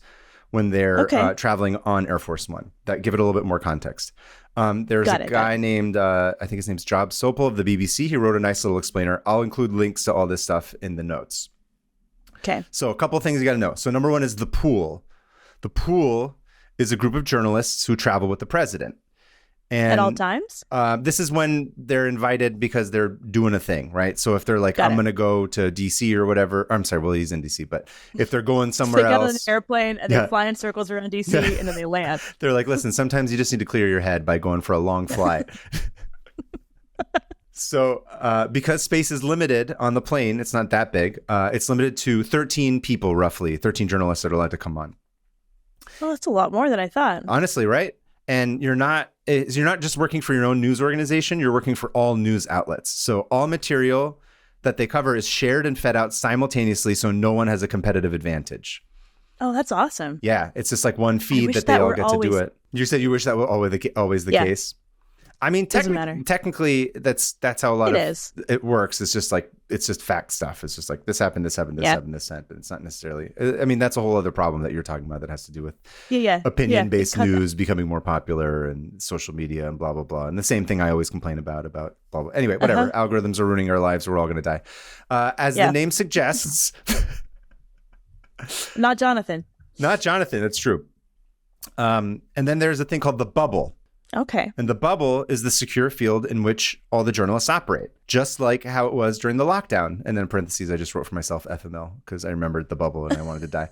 when they're traveling on Air Force One. That give it a little bit more context. There's a guy named, I think his name's Job Sopel of the BBC. He wrote a nice little explainer. I'll include links to all this stuff in the notes. Okay. So a couple of things you got to know. So number one is the pool. The pool is a group of journalists who travel with the president. And at all times? This is when they're invited because they're doing a thing, right? So if they're like, I'm going to go to DC or whatever. I'm sorry, well, he's in DC. But if they're going somewhere else. They get on an airplane and they fly in circles around DC and then they land. They're like, listen, sometimes you just need to clear your head by going for a long flight. So because space is limited on the plane, it's not that big. It's limited to 13 people, roughly, 13 journalists that are allowed to come on. Well, that's a lot more than I thought. Honestly, right? And you're not just working for your own news organization. You're working for all news outlets. So all material that they cover is shared and fed out simultaneously, so no one has a competitive advantage. Oh, that's awesome. Yeah, it's just like one feed that they all get to do it. You said you wish that was always the case. I mean, technically, that's how a lot of it works. It's just like, it's just fact stuff. It's just like, this happened, this happened, this happened, this happened. It's not necessarily, I mean, that's a whole other problem that you're talking about that has to do with opinion-based news becoming more popular and social media and blah, blah, blah. And the same thing I always complain about blah, blah. Anyway, whatever. Algorithms are ruining our lives. We're all going to die. As the name suggests. Not Jonathan. Not Jonathan. That's true. And then there's a thing called the bubble. Okay. And the bubble is the secure field in which all the journalists operate, just like how it was during the lockdown. And then in parentheses, I just wrote for myself FML because I remembered the bubble and I wanted to die.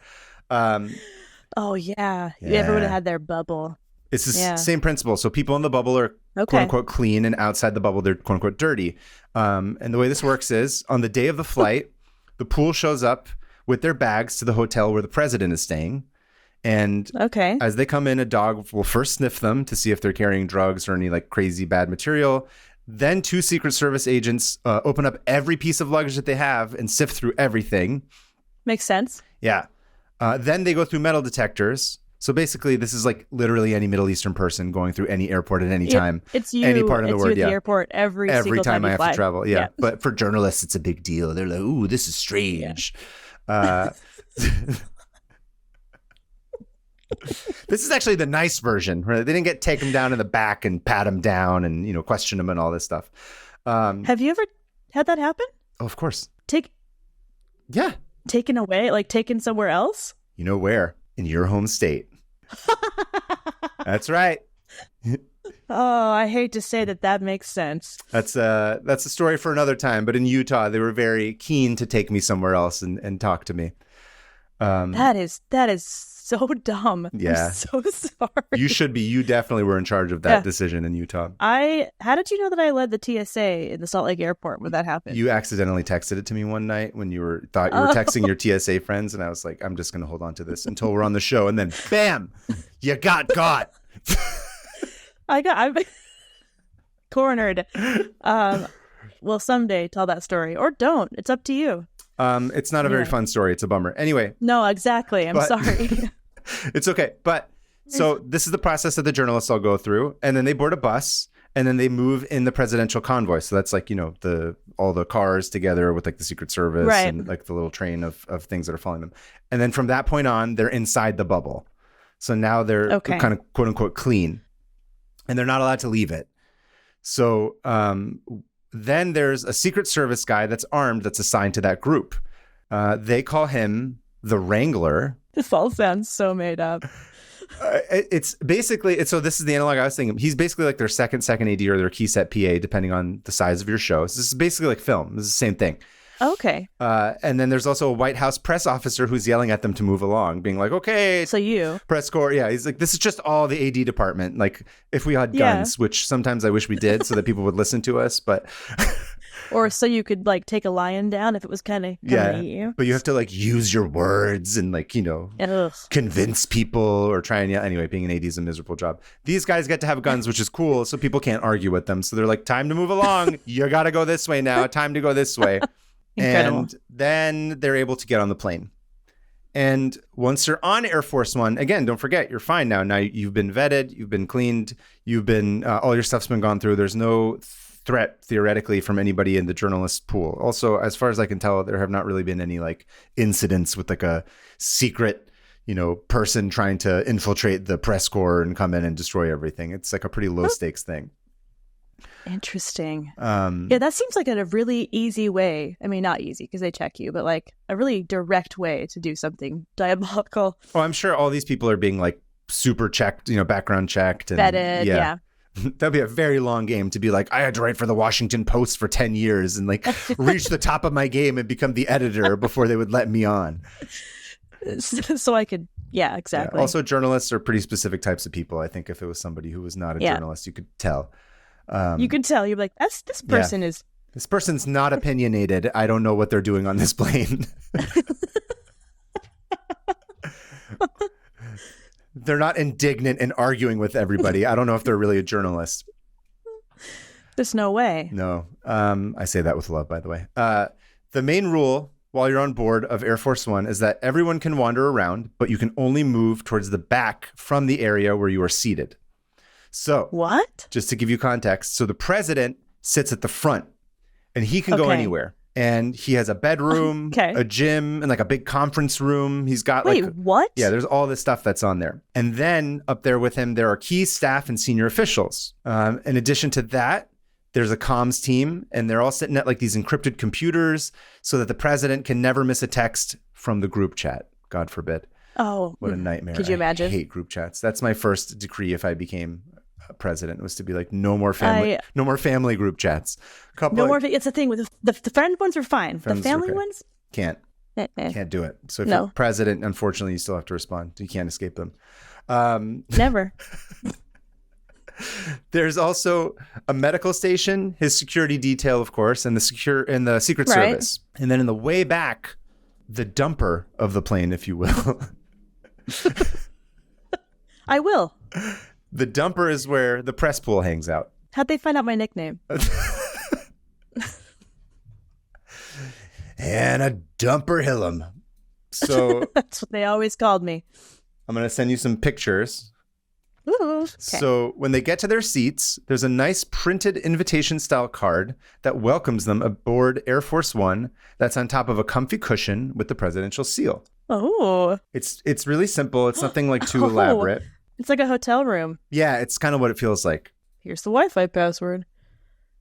Oh, yeah. Everyone had their bubble. It's the same principle. So people in the bubble are quote unquote clean, and outside the bubble, they're quote unquote dirty. And the way this works is on the day of the flight, the pool shows up with their bags to the hotel where the president is staying. And as they come in, a dog will first sniff them to see if they're carrying drugs or any like crazy bad material. Then 2 Secret Service agents open up every piece of luggage that they have and sift through everything. Makes sense. Yeah. Then they go through metal detectors. So basically, this is like literally any Middle Eastern person going through any airport at any time. It's you. Any part of the world. It's you at the airport every single time I have fly. to travel. Yeah. But for journalists, it's a big deal. They're like, ooh, this is strange. Yeah. This is actually the nice version. Right? They didn't take him down in the back and pat him down and question him and all this stuff. Have you ever had that happen? Oh, of course. Taken away, like taken somewhere else? You know where? In your home state. That's right. Oh, I hate to say that makes sense. That's a story for another time. But in Utah, they were very keen to take me somewhere else and talk to me. That is so dumb. Yeah. I'm so sorry. You should be. You definitely were in charge of that decision in Utah. How did you know that I led the TSA in the Salt Lake airport when that happened? You accidentally texted it to me one night when thought you were texting your TSA friends, and I was like, I'm just going to hold on to this until we're on the show, and then bam, you got caught. I'm cornered. Well, someday tell that story or don't. It's up to you. It's not a very fun story. It's a bummer. Anyway. No, exactly. I'm sorry. It's okay. But so this is the process that the journalists all go through. And then they board a bus and then they move in the presidential convoy. So that's like, all the cars together with like the Secret Service and like the little train of things that are following them. And then from that point on, they're inside the bubble. So now they're kind of quote unquote clean and they're not allowed to leave it. So, then there's a Secret Service guy that's armed that's assigned to that group. They call him the Wrangler. This all sounds so made up. It's basically, so this is the analog I was thinking. He's basically like their second AD or their key set PA, depending on the size of your show. So this is basically like film. This is the same thing. Okay. And then there's also a White House press officer who's yelling at them to move along, being like, okay. So you. Press corps. Yeah. He's like, this is just all the AD department. Like if we had guns, which sometimes I wish we did so that people would listen to us, but. Or so you could like take a lion down if it was kind of coming at you. But you have to like use your words and like, convince people or try and anyway, being an AD is a miserable job. These guys get to have guns, which is cool. So people can't argue with them. So they're like, time to move along. You got to go this way now. Time to go this way. Incredible. And then they're able to get on the plane. And once you're on Air Force One, again, don't forget, you're fine now. Now you've been vetted, you've been cleaned, you've been, all your stuff's been gone through. There's no threat theoretically from anybody in the journalist pool. Also, as far as I can tell, there have not really been any like incidents with like a secret, person trying to infiltrate the press corps and come in and destroy everything. It's like a pretty low stakes thing. Interesting. Yeah, that seems like a really easy way. I mean, not easy because they check you, but like a really direct way to do something diabolical. Oh, I'm sure all these people are being like super checked, background checked. And, vetted, yeah. That'd be a very long game to be like, I had to write for the Washington Post for 10 years and like reach the top of my game and become the editor before they would let me on. So I could, yeah, exactly. Yeah. Also, journalists are pretty specific types of people. I think if it was somebody who was not a journalist, you could tell. You could tell. You're like, this person is... This person's not opinionated. I don't know what they're doing on this plane. They're not indignant and arguing with everybody. I don't know if they're really a journalist. There's no way. No. I say that with love, by the way. The main rule while you're on board of Air Force One is that everyone can wander around, but you can only move towards the back from the area where you are seated. So, what? Just to give you context, so the president sits at the front and he can go anywhere. And he has a bedroom, a gym, and like a big conference room. He's got what? Yeah, there's all this stuff that's on there. And then up there with him, there are key staff and senior officials. In addition to that, there's a comms team, and they're all sitting at like these encrypted computers so that the president can never miss a text from the group chat. God forbid. Oh, what a nightmare. Could you imagine? I hate group chats. That's my first decree if I became president, was to be like, no more family group chats. It's the thing with the friend ones are fine. The family ones can't do it. So if you're president, unfortunately, you still have to respond. You can't escape them. Never. There's also a medical station, his security detail, of course, and the Secret Service, and then in the way back, the dumper of the plane, if you will. I will. The dumper is where the press pool hangs out. How'd they find out my nickname? And a dumper Hillam. So that's what they always called me. I'm going to send you some pictures. Ooh, okay. So when they get to their seats, there's a nice printed invitation style card that welcomes them aboard Air Force One that's on top of a comfy cushion with the presidential seal. Oh. It's really simple. It's nothing like too elaborate. It's like a hotel room. Yeah, it's kind of what it feels like. Here's the Wi-Fi password.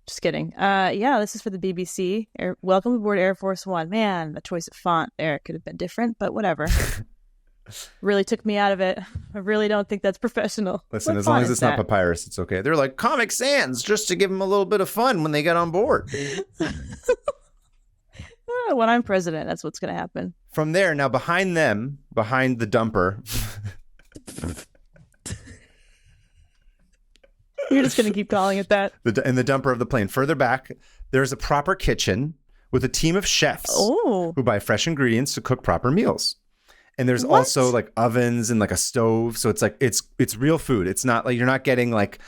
Just kidding. This is for the BBC. Welcome aboard Air Force One. Man, the choice of font there could have been different, but whatever. Really took me out of it. I really don't think that's professional. Listen, as long as it's not papyrus, it's okay. They're like Comic Sans just to give them a little bit of fun when they get on board. When I'm president, that's what's going to happen. From there, now behind them, behind the dumper... You're just going to keep calling it that. In the dumper of the plane. Further back, there's a proper kitchen with a team of chefs who buy fresh ingredients to cook proper meals. And there's also like ovens and like a stove. So it's like, it's real food. It's not like, you're not getting like,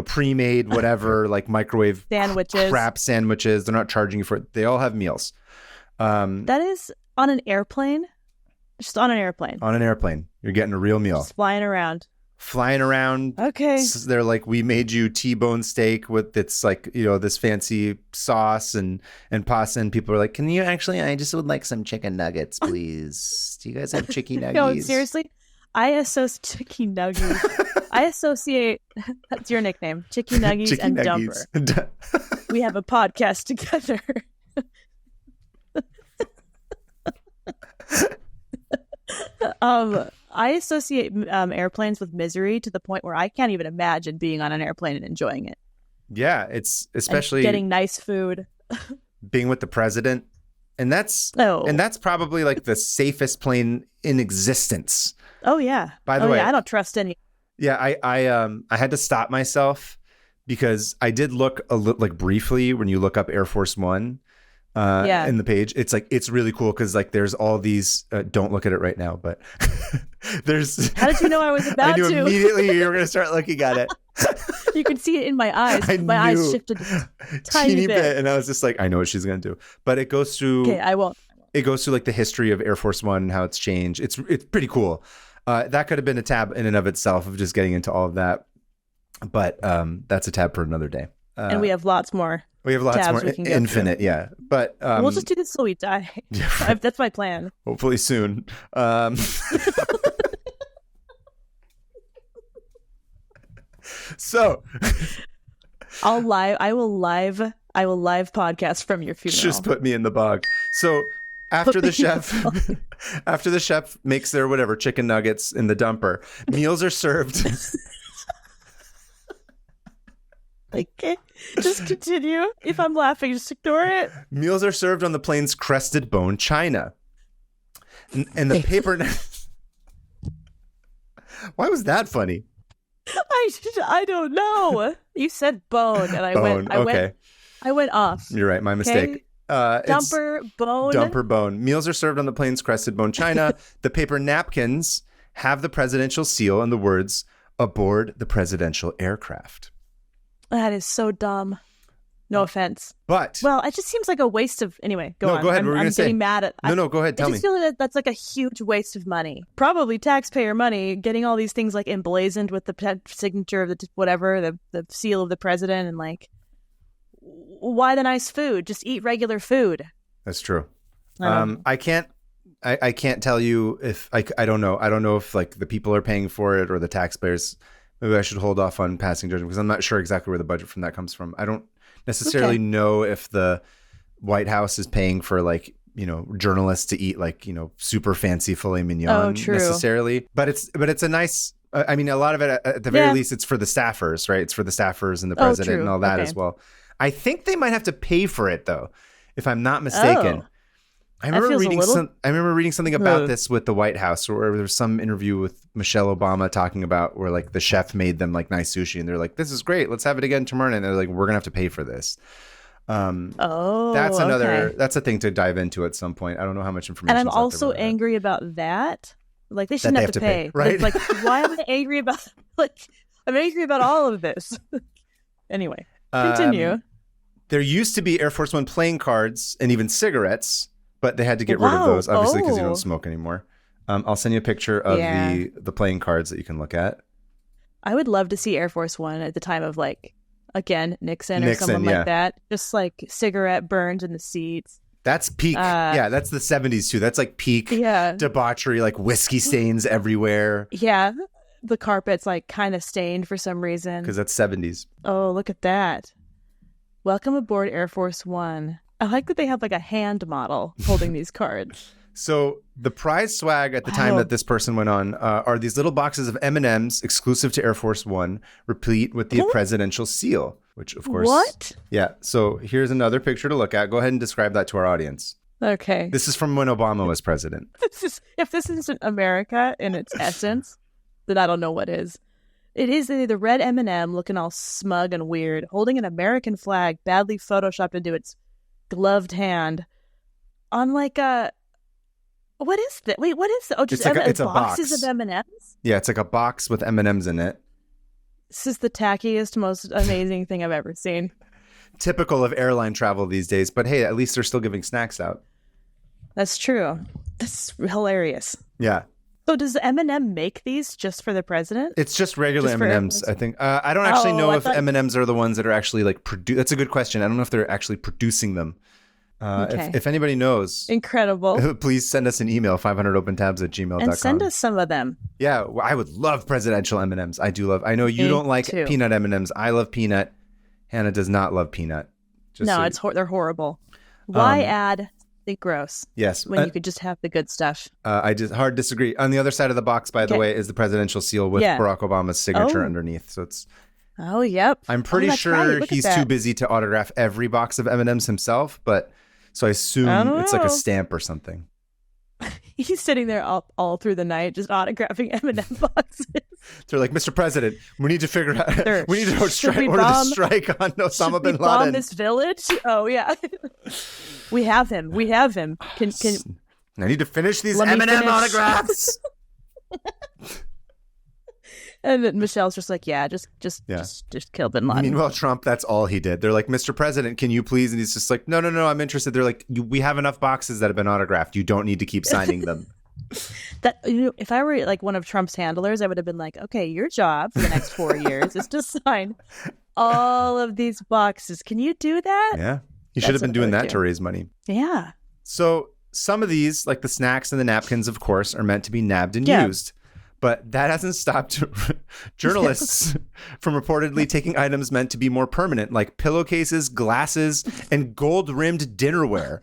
pre-made, whatever, like microwave crap sandwiches. They're not charging you for it. They all have meals. That is on an airplane? Just on an airplane. On an airplane. You're getting a real meal. Just flying around. Okay. They're like, we made you T-bone steak with its like, this fancy sauce and pasta. And people are like, can you actually, I just would like some chicken nuggets, please. Do you guys have chicken nuggets? No, seriously? I associate chicken nuggets. That's your nickname. Chicken nuggets and nuggies. Dumper. We have a podcast together. I associate airplanes with misery to the point where I can't even imagine being on an airplane and enjoying it. Yeah, it's especially and getting nice food, being with the president, and that's probably like the safest plane in existence. Oh yeah. By the way, I don't trust any. Yeah, I had to stop myself because I did look like briefly when you look up Air Force One. In the page, it's like, it's really cool because like there's all these don't look at it right now, but there's how did you know I was about to? I knew immediately you were going to start looking at it. You could see it in my eyes. My eyes shifted a tiny bit, and I was just like, I know what she's going to do. But it goes through. Okay, I won't. It goes through like the history of Air Force One and how it's changed. It's pretty cool. That could have been a tab in and of itself of just getting into all of that, but that's a tab for another day. And we have lots more. We have lots more, infinite, yeah. But we'll just do this till we die. That's my plan. Hopefully soon. So I will live podcast from your funeral. Just put me in the bog. So after the chef makes their whatever chicken nuggets in the dumper, meals are served. Okay, just continue. If I'm laughing, just ignore it. Meals are served on the plane's crested bone china. And the paper... Why was that funny? I don't know. You said bone, and I went off. You're right. My mistake. Dumper bone. Meals are served on the plane's crested bone china. The paper napkins have the presidential seal and the words, "Aboard the presidential aircraft." That is so dumb. No offense. But it just seems like a waste of... Anyway, go on. Go ahead. I'm getting mad at... No, go ahead. Tell me. I just feel that that's like a huge waste of money. Probably taxpayer money, getting all these things like emblazoned with the signature of the seal of the president, and like, why the nice food? Just eat regular food. That's true. I can't tell you if I don't know. I don't know if like the people are paying for it or the taxpayers. Maybe I should hold off on passing judgment because I'm not sure exactly where the budget from that comes from. I don't necessarily know if the White House is paying for like, journalists to eat like, super fancy filet mignon necessarily. But it's a nice, a lot of it at the very least, it's for the staffers, right? It's for the staffers and the president and all that as well. I think they might have to pay for it though, if I'm not mistaken. I remember reading something about this with the White House, or there was some interview with Michelle Obama talking about where like the chef made them like nice sushi, and they're like, "This is great, let's have it again tomorrow." And they're like, "We're gonna have to pay for this." That's a thing to dive into at some point. I don't know how much information. And I'm also angry about that. Like they shouldn't have to pay, right? Like why am I angry about? Like I'm angry about all of this. Anyway, continue. There used to be Air Force One playing cards and even cigarettes. But they had to get rid of those, obviously, because you don't smoke anymore. I'll send you a picture of the playing cards that you can look at. I would love to see Air Force One at the time of, like, again, Nixon or someone like that. Just, like, cigarette burns in the seats. That's peak. That's the 70s, too. That's, like, peak debauchery, like, whiskey stains everywhere. Yeah. The carpet's, like, kind of stained for some reason. Because that's 70s. Oh, look at that. Welcome aboard Air Force One. I like that they have like a hand model holding these cards. So the prize swag at the time that this person went on are these little boxes of M&Ms exclusive to Air Force One, replete with the presidential seal, which of course... What? Yeah. So here's another picture to look at. Go ahead and describe that to our audience. Okay. This is from when Obama was president. If this isn't America in its essence, then I don't know what is. It is the red M&M looking all smug and weird, holding an American flag badly photoshopped into its gloved hand on like a... What is that? Wait, what is that? Oh, just it's boxes a box of M&Ms? Yeah, it's like a box with M&Ms in it. This is the tackiest, most amazing thing I've ever seen. Typical of airline travel these days, but hey, at least they're still giving snacks out. That's true. That's hilarious. Yeah. So does M&M make these just for the president? It's just regular M&Ms, I think. I don't actually know if M&Ms are the ones that are actually like that's a good question. I don't know if they're actually producing them. If anybody knows, incredible, please send us an email, 500opentabs@gmail.com. And send us some of them. Yeah, I would love presidential M&Ms. I do love. I know you don't like peanut M&Ms. I love peanut. Hannah does not love peanut. They're horrible. Why add the gross? Yes, when you could just have the good stuff. I just hard disagree. On the other side of the box, by the way, is the presidential seal with Barack Obama's signature underneath. So it's. Oh, yep. I'm pretty sure he's too busy to autograph every box of M&Ms himself, but. So I assume it's like a stamp or something. He's sitting there all through the night just autographing M&M boxes. They're like, Mr. President, we need to figure out. We need to order the strike on Osama bin Laden. Bomb this village? Oh yeah, we have him. Can I need to finish these M&M autographs? And then Michelle's just like, just kill bin Laden. Meanwhile, Trump, that's all he did. They're like, Mr. President, can you please? And he's just like, no, I'm interested. They're like, we have enough boxes that have been autographed. You don't need to keep signing them. If I were like one of Trump's handlers, I would have been like, okay, your job for the next 4 years is to sign all of these boxes. Can you do that? Yeah. You should have been doing that to raise money. Yeah. So some of these, like the snacks and the napkins, of course, are meant to be nabbed and used. But that hasn't stopped journalists from reportedly taking items meant to be more permanent, like pillowcases, glasses, and gold-rimmed dinnerware.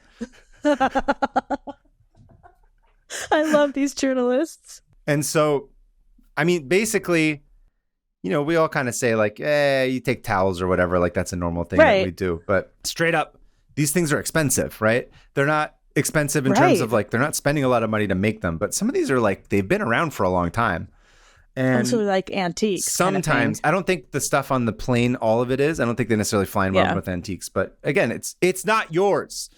I love these journalists. And so, I mean, basically, you know, we all kind of say like, you take towels or whatever. Like that's a normal thing that we do. But straight up, these things are expensive, right? They're not expensive in terms of like, they're not spending a lot of money to make them. But some of these are like, they've been around for a long time. And also like antiques. Sometimes, kind of I don't think the stuff on the plane, all of it is. I don't think they necessarily fly around with antiques. But again, it's not yours.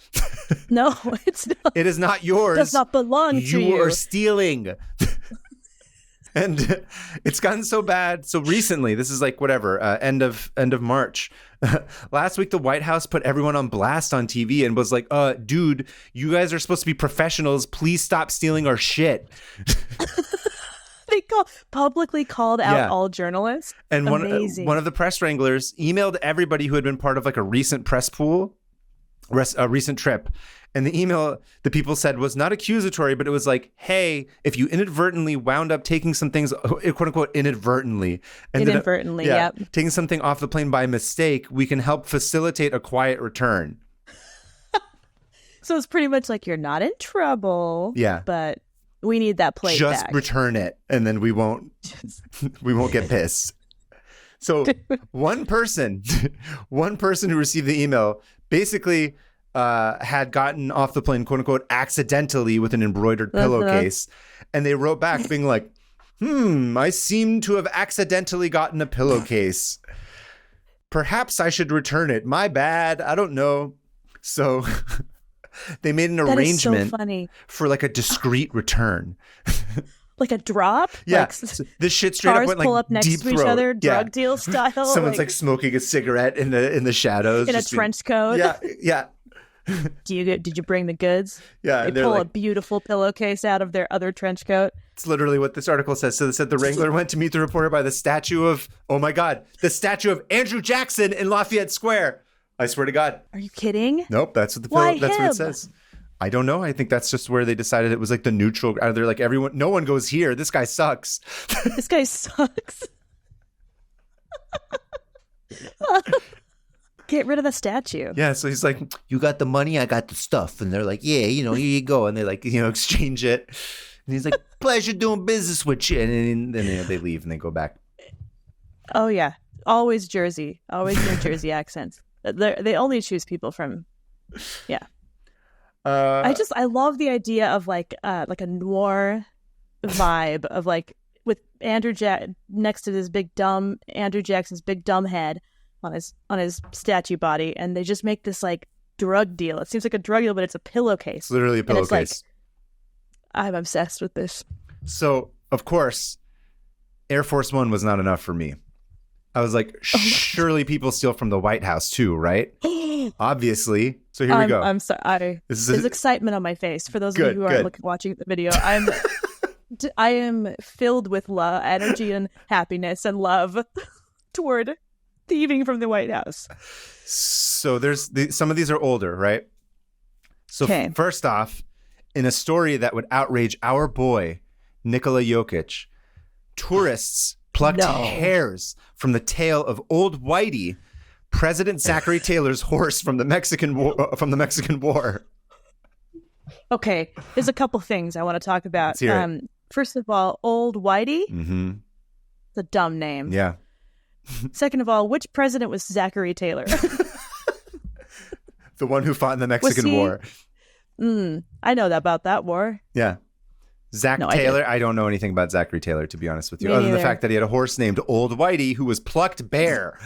No, it's not. It is not yours. It does not belong to you. You are stealing. And it's gotten so bad. So recently, this is like whatever, end of March. Last week, the White House put everyone on blast on TV and was like, dude, you guys are supposed to be professionals. Please stop stealing our shit. They publicly called out all journalists. And one of the press wranglers emailed everybody who had been part of like a recent press pool, a recent trip. And the email the people said was not accusatory, but it was like, hey, if you inadvertently wound up taking some things, quote unquote, inadvertently, taking something off the plane by mistake, we can help facilitate a quiet return. So it's pretty much like you're not in trouble. Yeah. But we need that plate just back. Return it, and then we won't get pissed. So one person who received the email basically had gotten off the plane, quote unquote, accidentally with an embroidered pillowcase. And they wrote back being like, I seem to have accidentally gotten a pillowcase. Perhaps I should return it. My bad. I don't know. So they made an arrangement for like a discreet return. Like a drop? Yeah. Like, this shit straight up went like pull up next deep to each throat. other, drug deal style. Someone's like smoking a cigarette in the shadows. In a trench coat. Yeah. Did you bring the goods? Yeah. They pull a beautiful pillowcase out of their other trench coat. It's literally what this article says. So they said the Wrangler went to meet the reporter by the statue of, oh my God, the statue of Andrew Jackson in Lafayette Square. I swear to God. Are you kidding? Nope. That's what it says. I don't know. I think that's just where they decided it was like the neutral. They're like, no one goes here. This guy sucks. This guy sucks. Get rid of the statue. Yeah, so he's like, you got the money, I got the stuff. And they're like, yeah, here you go. And they like, exchange it. And he's like, pleasure doing business with you. And then they leave and they go back. Oh, yeah. Always Jersey. Always New Jersey accents. They only choose people from, yeah. I love the idea of like a noir vibe of like with next to this big dumb Andrew Jackson's big dumb head on his statue body, and they just make this like drug deal. It seems like a drug deal, but it's a pillowcase. It's literally a pillowcase. Like, I'm obsessed with this. So of course, Air Force One was not enough for me. I was like, surely people steal from the White House too, right? Obviously. So here we go. I'm sorry. There's excitement on my face. For those of you who are watching the video, I am filled with love, energy, and happiness and love toward thieving from the White House. So there's some of these are older, right? So first off, in a story that would outrage our boy Nikola Jokic, tourists plucked hairs from the tail of Old Whitey, President Zachary Taylor's horse from the Mexican War. Okay, there's a couple things I want to talk about. Let's hear it. First of all, Old Whitey. Mm-hmm. It's a dumb name. Yeah. Second of all, which president was Zachary Taylor? The one who fought in the Mexican War. I know about that war. Yeah. Taylor, I don't know anything about Zachary Taylor, to be honest with you, other than the fact that he had a horse named Old Whitey who was plucked bare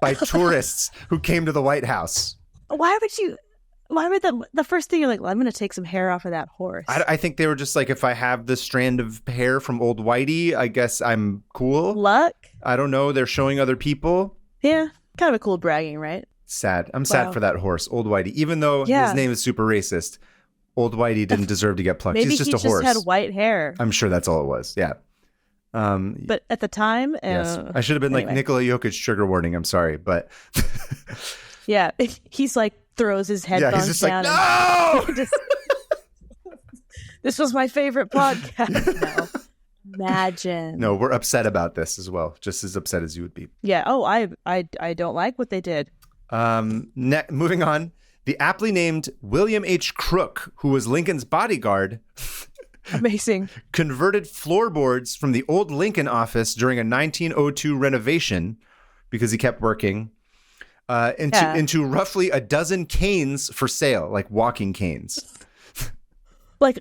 by tourists who came to the White House. Why would the first thing you're like, well, I'm going to take some hair off of that horse? I think they were just like, if I have this strand of hair from Old Whitey, I guess I'm cool. Luck? I don't know. They're showing other people. Yeah. Kind of a cool bragging, right? Sad. I'm sad for that horse, Old Whitey. Even though his name is super racist, Old Whitey didn't deserve to get plucked. Maybe He's just a horse. Maybe he just had white hair. I'm sure that's all it was. Yeah. But at the time... yes. I should have been like Nikola Jokic, trigger warning. I'm sorry, but... yeah. He's like, throws his headphones he's just down. Like, no! This was my favorite podcast. No. Imagine. No, we're upset about this as well, just as upset as you would be. Yeah. Oh, I don't like what they did. Moving on, the aptly named William H. Crook, who was Lincoln's bodyguard, amazing, converted floorboards from the old Lincoln office during a 1902 renovation, because he kept working, into roughly a dozen canes for sale, like walking canes. like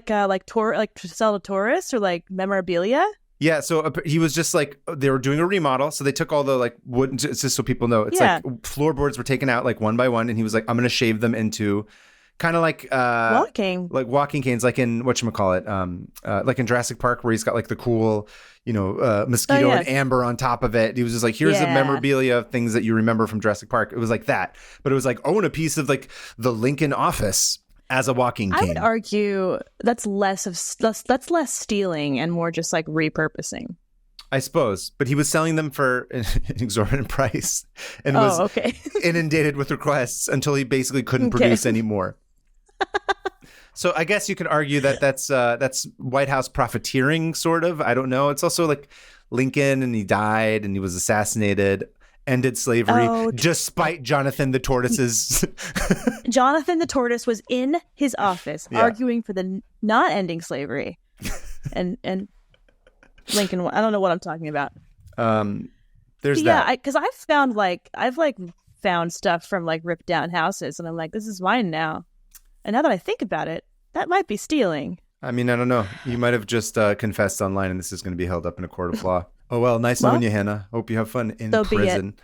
to sell to tourists or like memorabilia. Yeah, so he was just like, they were doing a remodel, so they took all the like wood, just so people know, it's like floorboards were taken out like one by one, and he was like, I'm going to shave them into kind of like walking canes, like in whatchamacallit, like in Jurassic Park, where he's got like the cool, mosquito and amber on top of it. He was just like, here's the memorabilia of things that you remember from Jurassic Park. It was like that, but it was like, own a piece of like the Lincoln office as a walking cane. I would argue that's less stealing and more just like repurposing, I suppose. But he was selling them for an exorbitant price and was inundated with requests until he basically couldn't produce any more. So I guess you could argue that that's White House profiteering, sort of. I don't know. It's also like Lincoln, and he died and he was assassinated. Ended slavery despite Jonathan the Tortoise's. Jonathan the Tortoise was in his office arguing for the not ending slavery, and Lincoln. I don't know what I'm talking about. There's that. Because I've found stuff from like ripped down houses, and I'm like, this is mine now. And now that I think about it, that might be stealing. I mean, I don't know. You might have just confessed online, and this is going to be held up in a court of law. Oh, well, nice knowing you, Hannah. Hope you have fun in prison.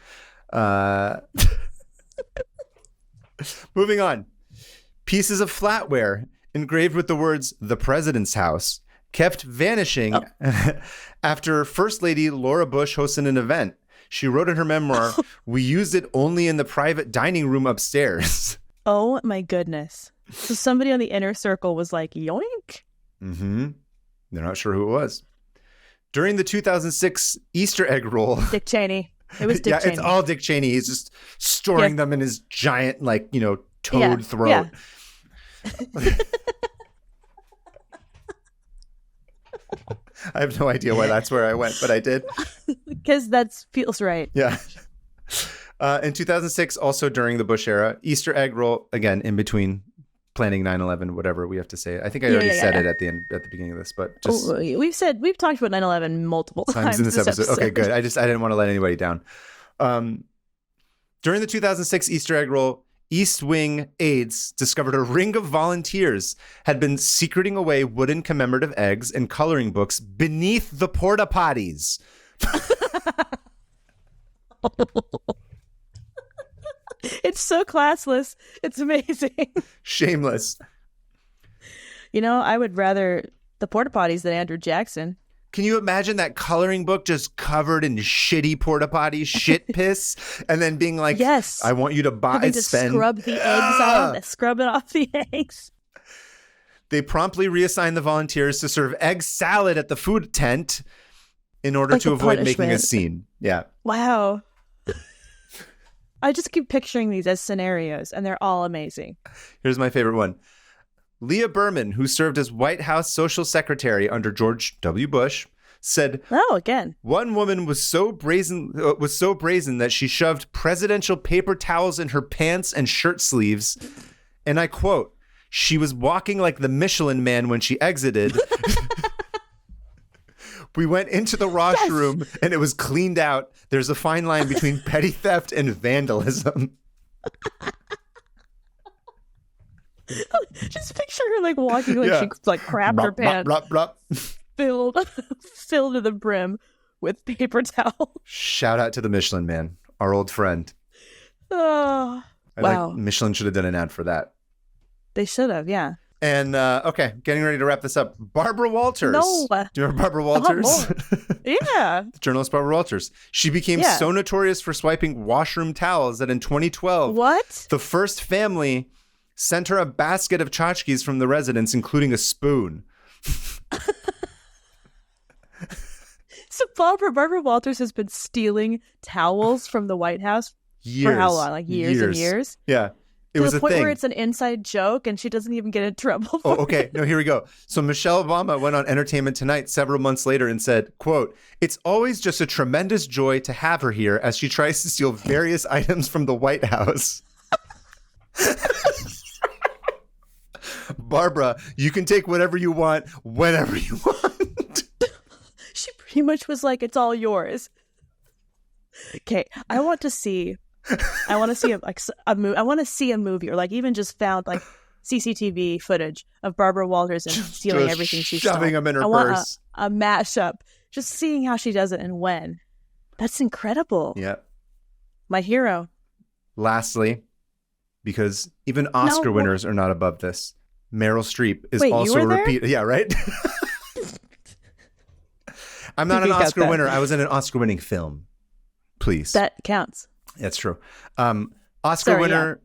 Moving on. Pieces of flatware engraved with the words, "The President's House," kept vanishing after First Lady Laura Bush hosted an event. She wrote in her memoir, "We used it only in the private dining room upstairs." Oh, my goodness. So somebody on the inner circle was like, yoink. Mm-hmm. They're not sure who it was. During the 2006 Easter egg roll. Dick Cheney. It was Dick Cheney. It's all Dick Cheney. He's just storing them in his giant, toad throat. Yeah. I have no idea why that's where I went, but I did. Because that feels right. Yeah. In 2006, also during the Bush era, Easter egg roll, again, in between planning 9/11, whatever we have to say. I think I already said it at the beginning of this, but just we've talked about 9/11 multiple times in this episode. Okay, good. I didn't want to let anybody down. During the 2006 Easter egg roll, East Wing aides discovered a ring of volunteers had been secreting away wooden commemorative eggs and coloring books beneath the porta potties. It's so classless. It's amazing. Shameless. I would rather the porta potties than Andrew Jackson. Can you imagine that coloring book just covered in shitty porta potties, shit piss, and then being like, "Yes, I want you to scrub the eggs off, scrub it off the eggs." They promptly reassigned the volunteers to serve egg salad at the food tent in order to avoid making a scene. Yeah. Wow. I just keep picturing these as scenarios, and they're all amazing. Here's my favorite one. Leah Berman, who served as White House social secretary under George W. Bush, said, again. One woman was so brazen that she shoved presidential paper towels in her pants and shirt sleeves. And I quote, "She was walking like the Michelin Man when she exited." We went into the washroom and it was cleaned out. There's a fine line between petty theft and vandalism. Just picture her walking she crapped her pants. Filled to the brim with paper towel. Shout out to the Michelin Man, our old friend. Oh, wow. Michelin should have done an ad for that. They should have, yeah. And, getting ready to wrap this up. Barbara Walters. No. Do you remember Barbara Walters? Yeah. The journalist Barbara Walters. She became so notorious for swiping washroom towels that in 2012, the first family sent her a basket of tchotchkes from the residence, including a spoon. So Barbara Walters has been stealing towels from the White House for how long? Years and years? Yeah. It was the a point thing. where it's an inside joke and she doesn't even get in trouble. Oh, okay. No, here we go. So Michelle Obama went on Entertainment Tonight several months later and said, quote, "It's always just a tremendous joy to have her here as she tries to steal various items from the White House." Barbara, you can take whatever you want, whenever you want. She pretty much was like, "It's all yours." Okay, I want to see a movie. I want to see a movie, or like even just found like CCTV footage of Barbara Walters and stealing Just everything she stole. shoving them in her I want purse. a mashup, just seeing how she does it and when. That's incredible. Yeah. My hero. Lastly, because even Oscar winners are not above this, Meryl Streep is also a repeat. Yeah, right. I'm not an Oscar winner. I was in an Oscar-winning film. Please. That counts. That's true. Oscar winner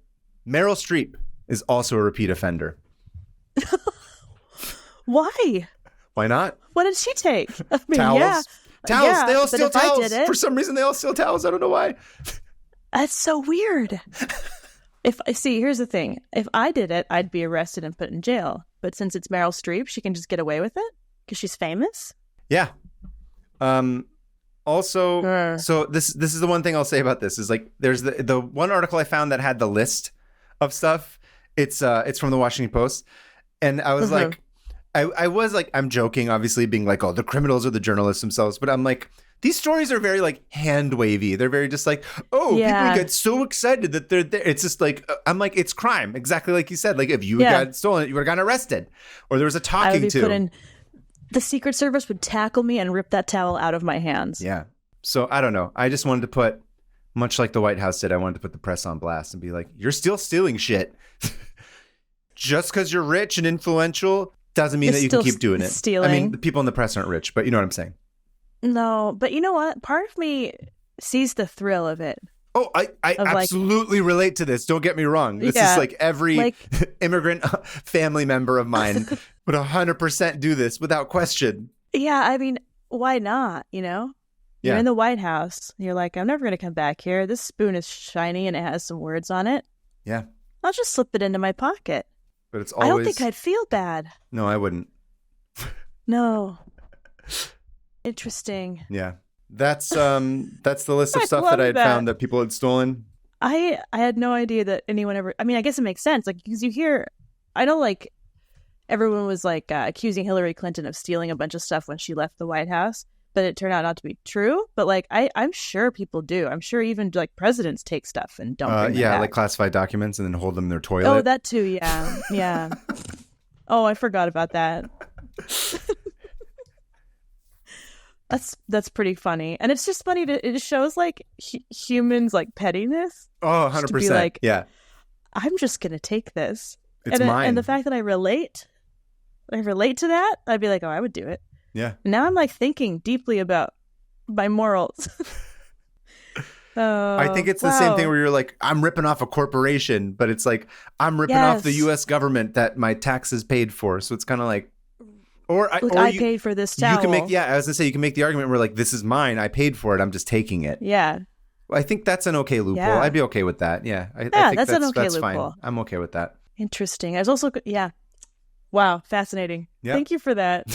Meryl Streep is also a repeat offender. Why? Why not? What did she take? I mean, towels. Towels. Yeah, they all steal towels. For some reason, they all steal towels. I don't know why. That's so weird. Here's the thing. If I did it, I'd be arrested and put in jail. But since it's Meryl Streep, she can just get away with it because she's famous. Yeah. Also, so this is the one thing I'll say about this is like there's the one article I found that had the list of stuff. It's from the Washington Post, and I was like, I was like, I'm joking, obviously, being like, oh, the criminals are the journalists themselves, but I'm like, these stories are very like hand wavy. They're very just like, oh, people get so excited that they're there. It's just like, I'm like, it's crime, exactly like you said. Like if you got stolen, you would have gotten arrested, or there was a talking to. The Secret Service would tackle me and rip that towel out of my hands. Yeah. So I don't know. I just wanted to put, much like the White House did, I wanted to put the press on blast and be like, you're still stealing shit. Just because you're rich and influential doesn't mean that you can keep doing it. Stealing. I mean, the people in the press aren't rich, but you know what I'm saying. No, but you know what? Part of me sees the thrill of it. Oh, I absolutely relate to this. Don't get me wrong. This is like every immigrant family member of mine would 100% do this without question. Yeah, I mean, why not? You know? You're in the White House. You're like, I'm never going to come back here. This spoon is shiny and it has some words on it. Yeah. I'll just slip it into my pocket. But it's always... I don't think I'd feel bad. No, I wouldn't. No. Interesting. Yeah. That's the list of stuff that I had found that people had stolen. I had no idea that anyone ever... I mean, I guess it makes sense. Like, because you hear... I know, like, everyone was, like, accusing Hillary Clinton of stealing a bunch of stuff when she left the White House, but it turned out not to be true. But, like, I'm sure people do. I'm sure even, like, presidents take stuff and don't bring them back. Like classified documents and then hold them in their toilet. Oh, that too, yeah. Yeah. Oh, I forgot about that. That's pretty funny, and it's just funny it shows like humans like pettiness. Oh, 100%. Like, yeah, I'm just gonna take this. It's mine. And the fact that I relate to that, I'd be like, oh, I would do it. Yeah. And now I'm like thinking deeply about my morals. I think it's the same thing where you're like, I'm ripping off a corporation, but it's like I'm ripping off the U.S. government that my taxes paid for. So it's kind of like. I paid for this towel. You can make, I was gonna say, you can make the argument where like, this is mine, I paid for it, I'm just taking it. Yeah. Well, I think that's an okay loophole. Yeah. I'd be okay with that. Yeah. I think that's an okay loophole. Fine. I'm okay with that. Interesting. I was also, wow, fascinating. Yeah. Thank you for that.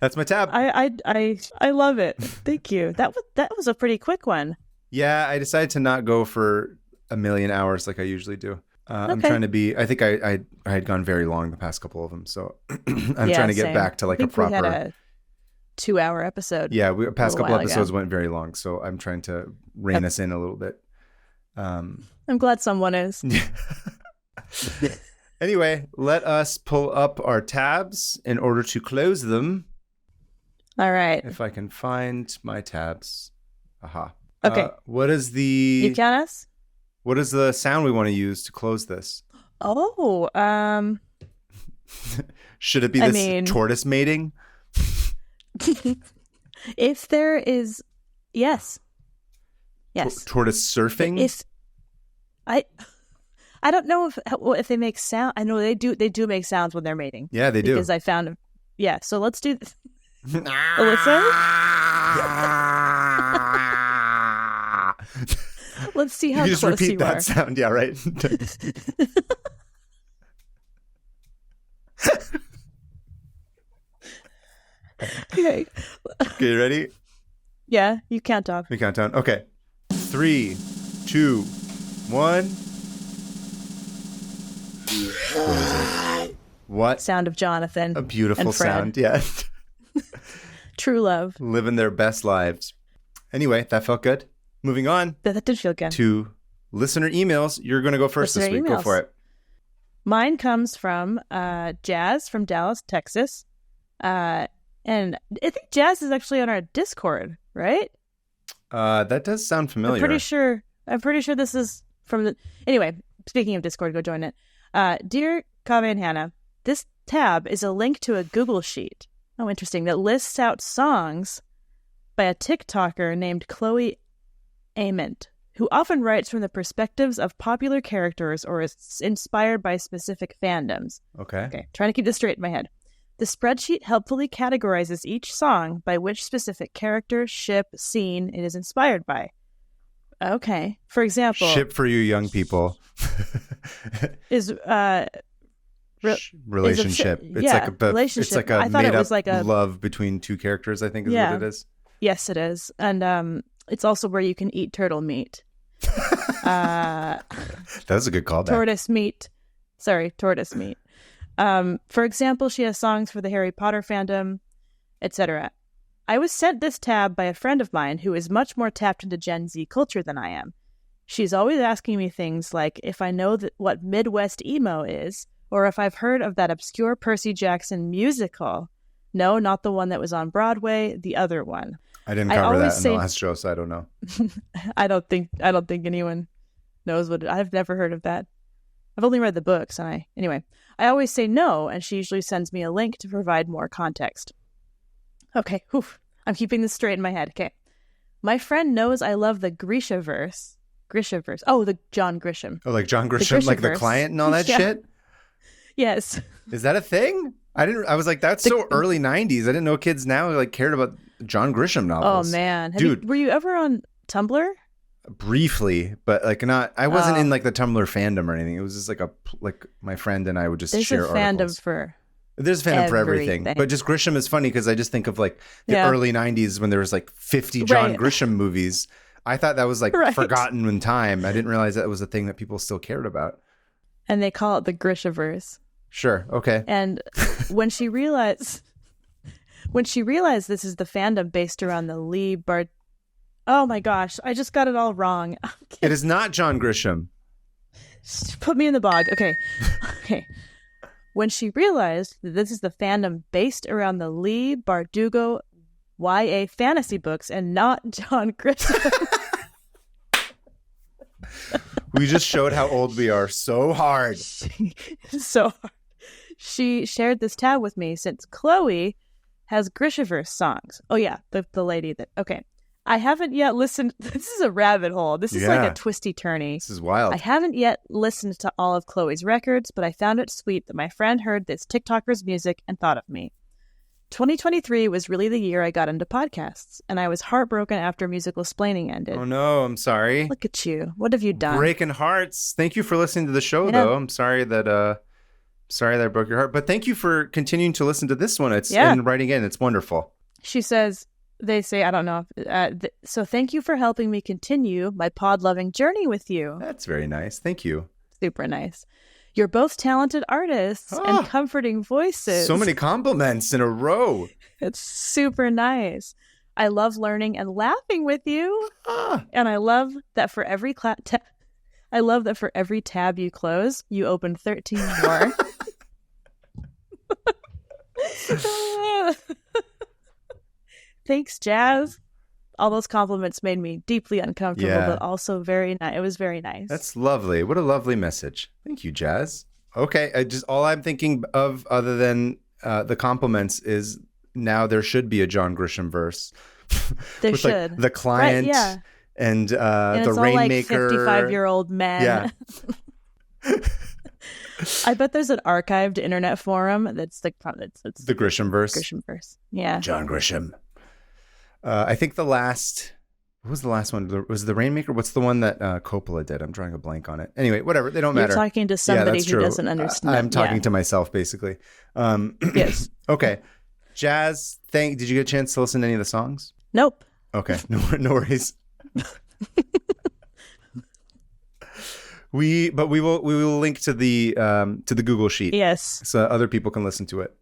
That's my tab. I love it. Thank you. That was a pretty quick one. Yeah, I decided to not go for a million hours like I usually do. I'm trying to be. I think I had gone very long the past couple of them, so I'm trying to get back to like a proper. We had a 2-hour episode. Yeah, past couple episodes went very long, so I'm trying to rein us in a little bit. I'm glad someone is. Anyway, let us pull up our tabs in order to close them. All right. If I can find my tabs. Aha. Okay. What is the? You count us? What is the sound we want to use to close this? Oh, should it be this tortoise mating? If there is, yes. Tortoise surfing? If I don't know if they make sound. I know they do. They do make sounds when they're mating. Yeah, they do. Because I found. Yeah. So let's do this. Alyssa. Let's see how you just close repeat you that are. sound. Yeah, right. Okay. Okay, you ready? Yeah, you count off. We count down. Okay. 3, 2, 1. What is it? What? Sound of Jonathan. A beautiful and Fred. sound. Yeah. True love. Living their best lives. Anyway, that felt good. Moving on. That did feel good. To listener emails. You're going to go first this week. Emails. Go for it. Mine comes from Jazz from Dallas, Texas. And I think Jazz is actually on our Discord, right? That does sound familiar. I'm pretty sure this is from the... Anyway, speaking of Discord, go join it. Dear Kaveh and Hannah, this tab is a link to a Google Sheet. Oh, interesting. That lists out songs by a TikToker named Chloe Ament, who often writes from the perspectives of popular characters or is inspired by specific fandoms. Okay. Trying to keep this straight in my head. The spreadsheet helpfully categorizes each song by which specific character, ship, scene it is inspired by. Okay. For example... Ship for you young people. is... relationship. Relationship. It's like a made up love between two characters, I think is what it is. Yes, it is. And it's also where you can eat turtle meat. That was a good callback. Tortoise meat. For example, she has songs for the Harry Potter fandom, etc. I was sent this tab by a friend of mine who is much more tapped into Gen Z culture than I am. She's always asking me things like if I know what Midwest emo is, or if I've heard of that obscure Percy Jackson musical. No, not the one that was on Broadway, the other one. I didn't cover that in the last show, so I don't know. I don't think anyone knows what I've never heard of that. I've only read the books, and I always say no, and she usually sends me a link to provide more context. Okay, I'm keeping this straight in my head. Okay. My friend knows I love the Grishaverse. Oh, the John Grisham. Oh, like John Grisham, like the client and all that shit? Yes. Is that a thing? I was like, that's so early 90s. I didn't know kids now like cared about John Grisham novels. Oh man. Dude. Were you ever on Tumblr? Briefly, but like not, I wasn't in like the Tumblr fandom or anything. It was just like my friend and I would just share articles. There's a fandom for everything. But just Grisham is funny because I just think of like the early 90s when there was like 50 John Grisham movies. I thought that was like forgotten in time. I didn't realize that was a thing that people still cared about. And they call it the Grishaverse. Sure. Okay. And when she realized this is the fandom based around the Lee Bart. Oh my gosh, I just got it all wrong. It is not John Grisham. Put me in the bog. Okay. When she realized that this is the fandom based around the Lee Bardugo YA fantasy books and not John Grisham. We just showed how old we are so hard. So hard. She shared this tab with me since Chloe has Grishaverse songs. Oh yeah, the lady that... Okay. I haven't yet listened... This is a rabbit hole. This is like a twisty-turny. This is wild. I haven't yet listened to all of Chloe's records, but I found it sweet that my friend heard this TikToker's music and thought of me. 2023 was really the year I got into podcasts, and I was heartbroken after Musical Splaining ended. Oh no, I'm sorry. Look at you. What have you done? Breaking hearts. Thank you for listening to the show, though. I'm sorry that I broke your heart, but thank you for continuing to listen to this one. And writing in. It's wonderful. She says, they say, I don't know. So thank you for helping me continue my pod-loving journey with you. That's very nice. Thank you. Super nice. You're both talented artists and comforting voices. So many compliments in a row. It's super nice. I love learning and laughing with you. And I love that for every tab you close, you open 13 more. Thanks, Jazz. All those compliments made me deeply uncomfortable, but also very nice. It was very nice. That's lovely. What a lovely message. Thank you, Jazz. Okay, all I'm thinking of, other than the compliments, is now there should be a John Grisham verse. There with, should. Like, the client and the Rainmaker. It's all like 55-year-old men. Yeah. I bet there's an archived internet forum that's like it's the Grisham verse. Grisham verse. Yeah. John Grisham. I think the last What was the last one? Was the Rainmaker? What's the one that Coppola did? I'm drawing a blank on it. Anyway, whatever. They don't matter. You're talking to somebody who doesn't understand. I'm talking to myself, basically. Yes. Okay. Jazz, did you get a chance to listen to any of the songs? Nope. Okay. No worries. We will link to the Google sheet. Yes. So other people can listen to it.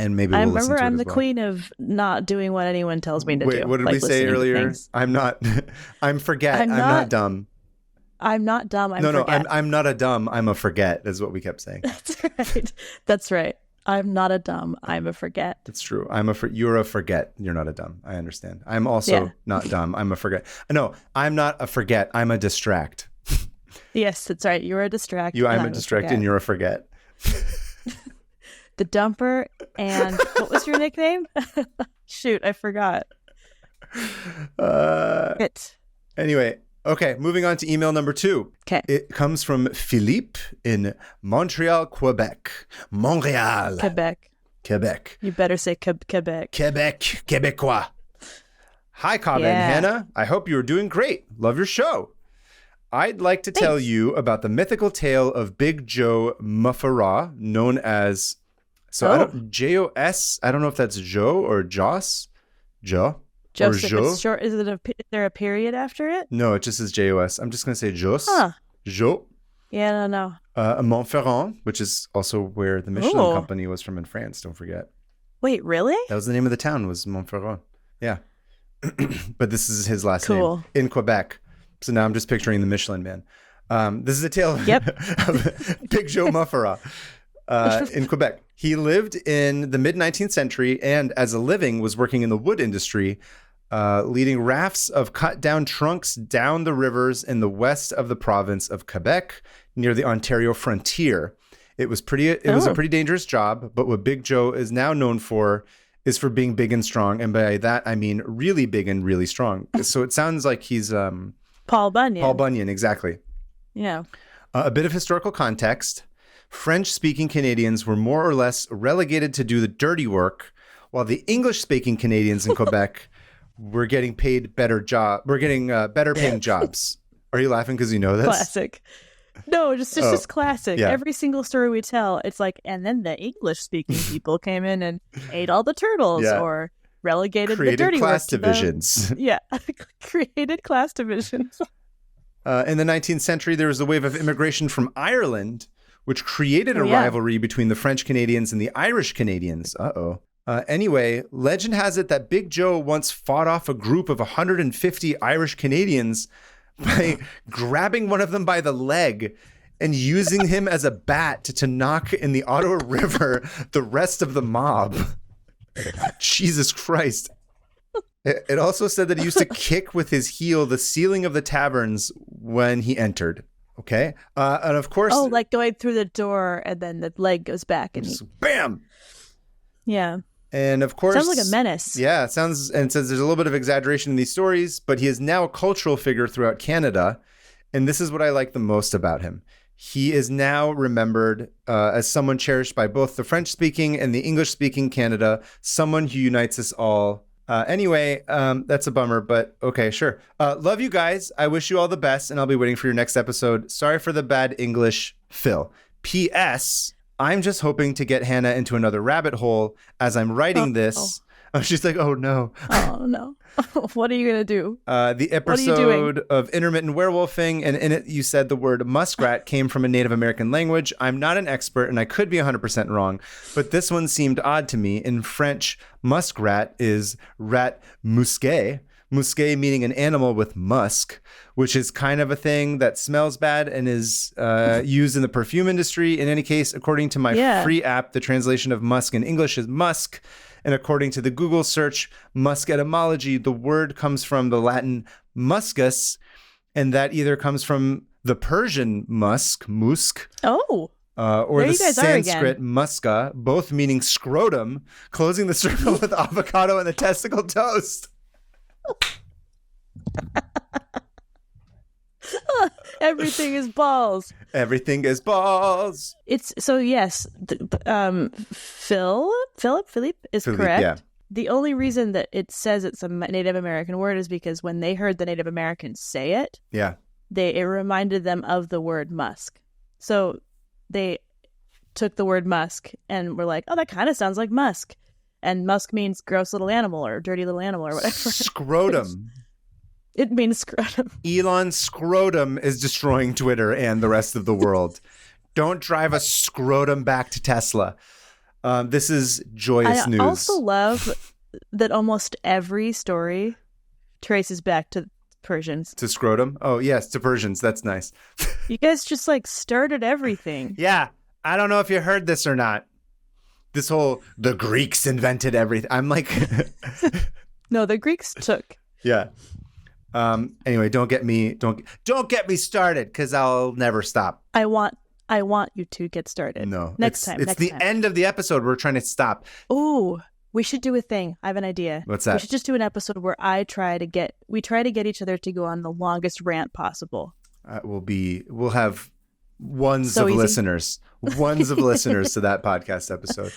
And maybe I we'll remember listen to I'm the well. queen of not doing what anyone tells me to do. Wait, what did we say earlier? I'm not. I'm forget. I'm not dumb. I'm not dumb. I'm forget. I'm not a dumb. I'm a forget. Is what we kept saying. That's right. That's right. I'm not a dumb. I'm a forget. That's true. You're a forget. You're not a dumb. I understand. I'm also not dumb. I'm a forget. No, I'm not a forget. I'm a distract. Yes, that's right. You're a distract. I'm a distract, and you're a forget. The dumper, and what was your nickname? Shoot, I forgot. Anyway, okay, moving on to email number 2. Okay. It comes from Philippe in Montreal, Quebec. Montreal. Quebec. You better say Quebec. Quebecois. Hi, Cobb and Hannah. I hope you are doing great. Love your show. I'd like to tell you about the mythical tale of Big Joe Muffera, known as... J-O-S. I don't know if that's Joe or Joss. Joe. Joseph. Or Jo. It's short. Is there a period after it? No, it just says J-O-S. I'm just going to say Jos. Jo. Yeah, no. Montferrand, which is also where the Michelin company was from in France. Don't forget. Wait, really? That was the name of the town, was Montferrand. Yeah. But this is his last name. In Quebec. So now I'm just picturing the Michelin Man. This is a tale of Big Joe Muffera in Quebec. He lived in the mid-19th century and as a living was working in the wood industry, leading rafts of cut-down trunks down the rivers in the west of the province of Quebec near the Ontario frontier. It was a pretty dangerous job, but what Big Joe is now known for is for being big and strong. And by that, I mean really big and really strong. So it sounds like he's... Paul Bunyan. Paul Bunyan, exactly. Yeah. A bit of historical context. French-speaking Canadians were more or less relegated to do the dirty work, while the English-speaking Canadians in Quebec were getting paid better paying jobs. Are you laughing because you know this? Classic. No, just classic. Yeah. Every single story we tell, it's like, and then the English-speaking people came in and ate all the turtles, or relegated the dirty class work divisions. Created class divisions. In the 19th century, there was a wave of immigration from Ireland, which created a rivalry between the French Canadians and the Irish Canadians. Anyway, legend has it that Big Joe once fought off a group of 150 Irish Canadians by grabbing one of them by the leg and using him as a bat to knock in the Ottawa River the rest of the mob. Jesus Christ. It also said that he used to kick with his heel the ceiling of the taverns when he entered. Okay. And of course. Oh, like going through the door and then the leg goes back and bam. Yeah. And of course. Sounds like a menace. Yeah. It says there's a little bit of exaggeration in these stories, but he is now a cultural figure throughout Canada. And this is what I like the most about him. He is now remembered as someone cherished by both the French-speaking and the English-speaking Canada, someone who unites us all. Anyway, that's a bummer, but okay, sure. Love you guys. I wish you all the best, and I'll be waiting for your next episode. Sorry for the bad English, Phil. P.S. I'm just hoping to get Hannah into another rabbit hole as I'm writing this. Oh, she's like, oh, no. Oh, no. What are you going to do? The episode of Intermittent Werewolfing, and in it you said the word muskrat came from a Native American language. I'm not an expert, and I could be 100% wrong, but this one seemed odd to me. In French, muskrat is rat musqué. Musqué meaning an animal with musk, which is kind of a thing that smells bad and is used in the perfume industry. In any case, according to my free app, the translation of musk in English is musk. And according to the Google search, musk etymology, the word comes from the Latin muscus, and that either comes from the Persian musk, or the Sanskrit muska, both meaning scrotum, closing the circle with avocado and the testicle toast. Everything is balls. Everything is balls. It's so yes. Philippe is correct. Yeah. the only reason that it says it's a Native American word is because when they heard the Native Americans say it, it reminded them of the word musk. So they took the word musk and were like, oh, that kind of sounds like musk. And musk means gross little animal or dirty little animal or whatever. Scrotum. It means scrotum. Elon's scrotum is destroying Twitter and the rest of the world. Don't drive a scrotum back to Tesla. This is joyous news. I also love that almost every story traces back to Persians. To scrotum? Oh, yes, to Persians. That's nice. You guys just like started everything. Yeah. I don't know if you heard this or not. This whole, the Greeks invented everything. I'm like... No, the Greeks took. Yeah. Anyway, don't get me started because I'll never stop. I want you to get started. No. Next time. It's the end of the episode. We're trying to stop. Oh, we should do a thing. I have an idea. What's that? We should just do an episode where we try to get each other to go on the longest rant possible. We'll have ones of listeners to that podcast episode.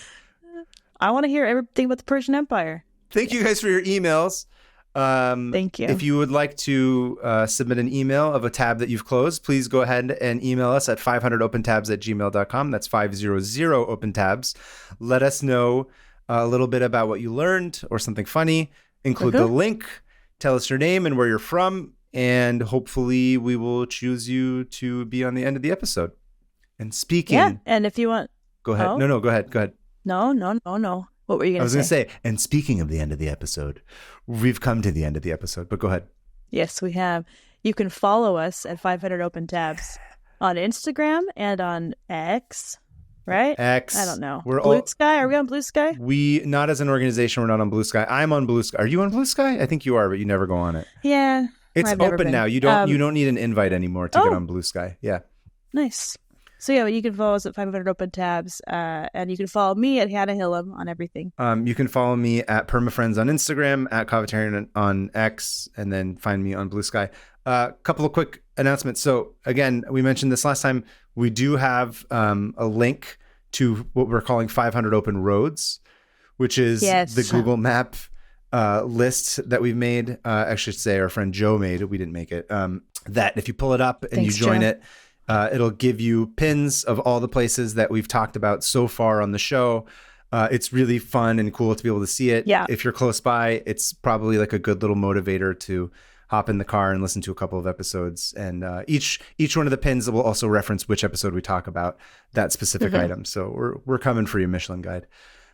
I want to hear everything about the Persian Empire. Thank you guys for your emails. Thank you. If you would like to submit an email of a tab that you've closed, please go ahead and email us at 500opentabs@gmail.com. That's 500opentabs. Let us know a little bit about what you learned or something funny. Include the link. Tell us your name and where you're from. And hopefully we will choose you to be on the end of the episode. And speaking... Yeah, and if you want... Go ahead. Oh? No, go ahead. No. What were you going to say? I was going to say, and speaking of the end of the episode, we've come to the end of the episode, but go ahead. Yes, we have. You can follow us at 500 Open Tabs on Instagram and on X, right? X. I don't know. Blue Sky? Are we on Blue Sky? Not as an organization, we're not on Blue Sky. I'm on Blue Sky. Are you on Blue Sky? I think you are, but you never go on it. Yeah. It's open now. You don't need an invite anymore to get on Blue Sky. Yeah. Nice. So yeah, you can follow us at 500 Open Tabs, and you can follow me at Hannah Hillam on everything. You can follow me at PermaFriends on Instagram, at Covetarian on X, and then find me on Blue Sky. A couple of quick announcements. So again, we mentioned this last time. We do have a link to what we're calling 500 Open Roads, which is the Google Map list that we've made. I should say our friend Joe made it. We didn't make it. That if you pull it up and you join it, it'll give you pins of all the places that we've talked about so far on the show. It's really fun and cool to be able to see it. Yeah. If you're close by, it's probably like a good little motivator to hop in the car and listen to a couple of episodes. And each one of the pins will also reference which episode we talk about that specific item. So we're coming for you, Michelin Guide.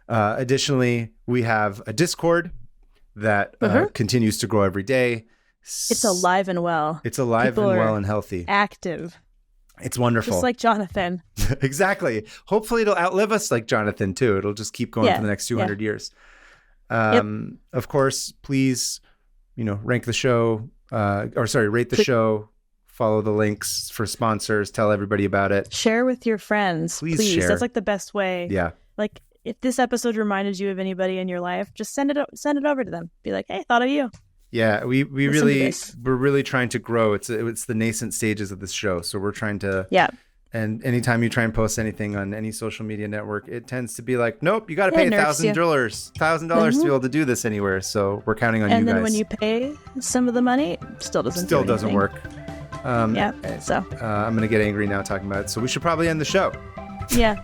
Additionally, we have a Discord that continues to grow every day. It's alive and well. It's alive and well and healthy. Active. It's wonderful. Just like Jonathan. Exactly. Hopefully it'll outlive us like Jonathan too. It'll just keep going for the next 200 years. Of course, please, rate the show, show, follow the links for sponsors, tell everybody about it. Share with your friends. Please share. That's like the best way. Yeah. Like if this episode reminded you of anybody in your life, just send it over to them. Be like, hey, thought of you. Yeah, we're really trying to grow. It's the nascent stages of this show, so we're trying to. Yeah. And anytime you try and post anything on any social media network, it tends to be like, nope, you got to pay $1,000 to be able to do this anywhere. So we're counting on you guys. And then when you pay some of the money, it still doesn't work. I'm gonna get angry now talking about it. So we should probably end the show. Yeah.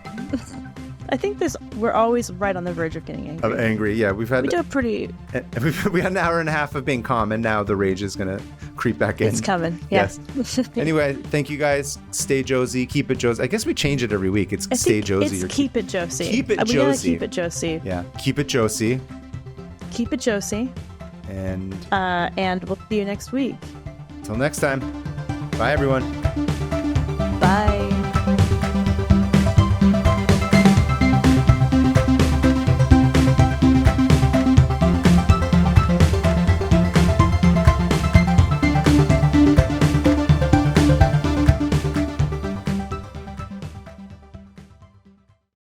I think we're always right on the verge of getting angry. Yeah, we had an hour and a half of being calm, and now the rage is gonna creep back in. It's coming. Yeah. Yes. Anyway, thank you guys. Stay Josie. Keep it Josie. I guess we change it every week. It's Stay Josie. It's Keep It Josie. Keep it Josie. We gotta keep it Josie. Yeah. Keep it Josie. Keep it Josie. And we'll see you next week. Until next time. Bye, everyone.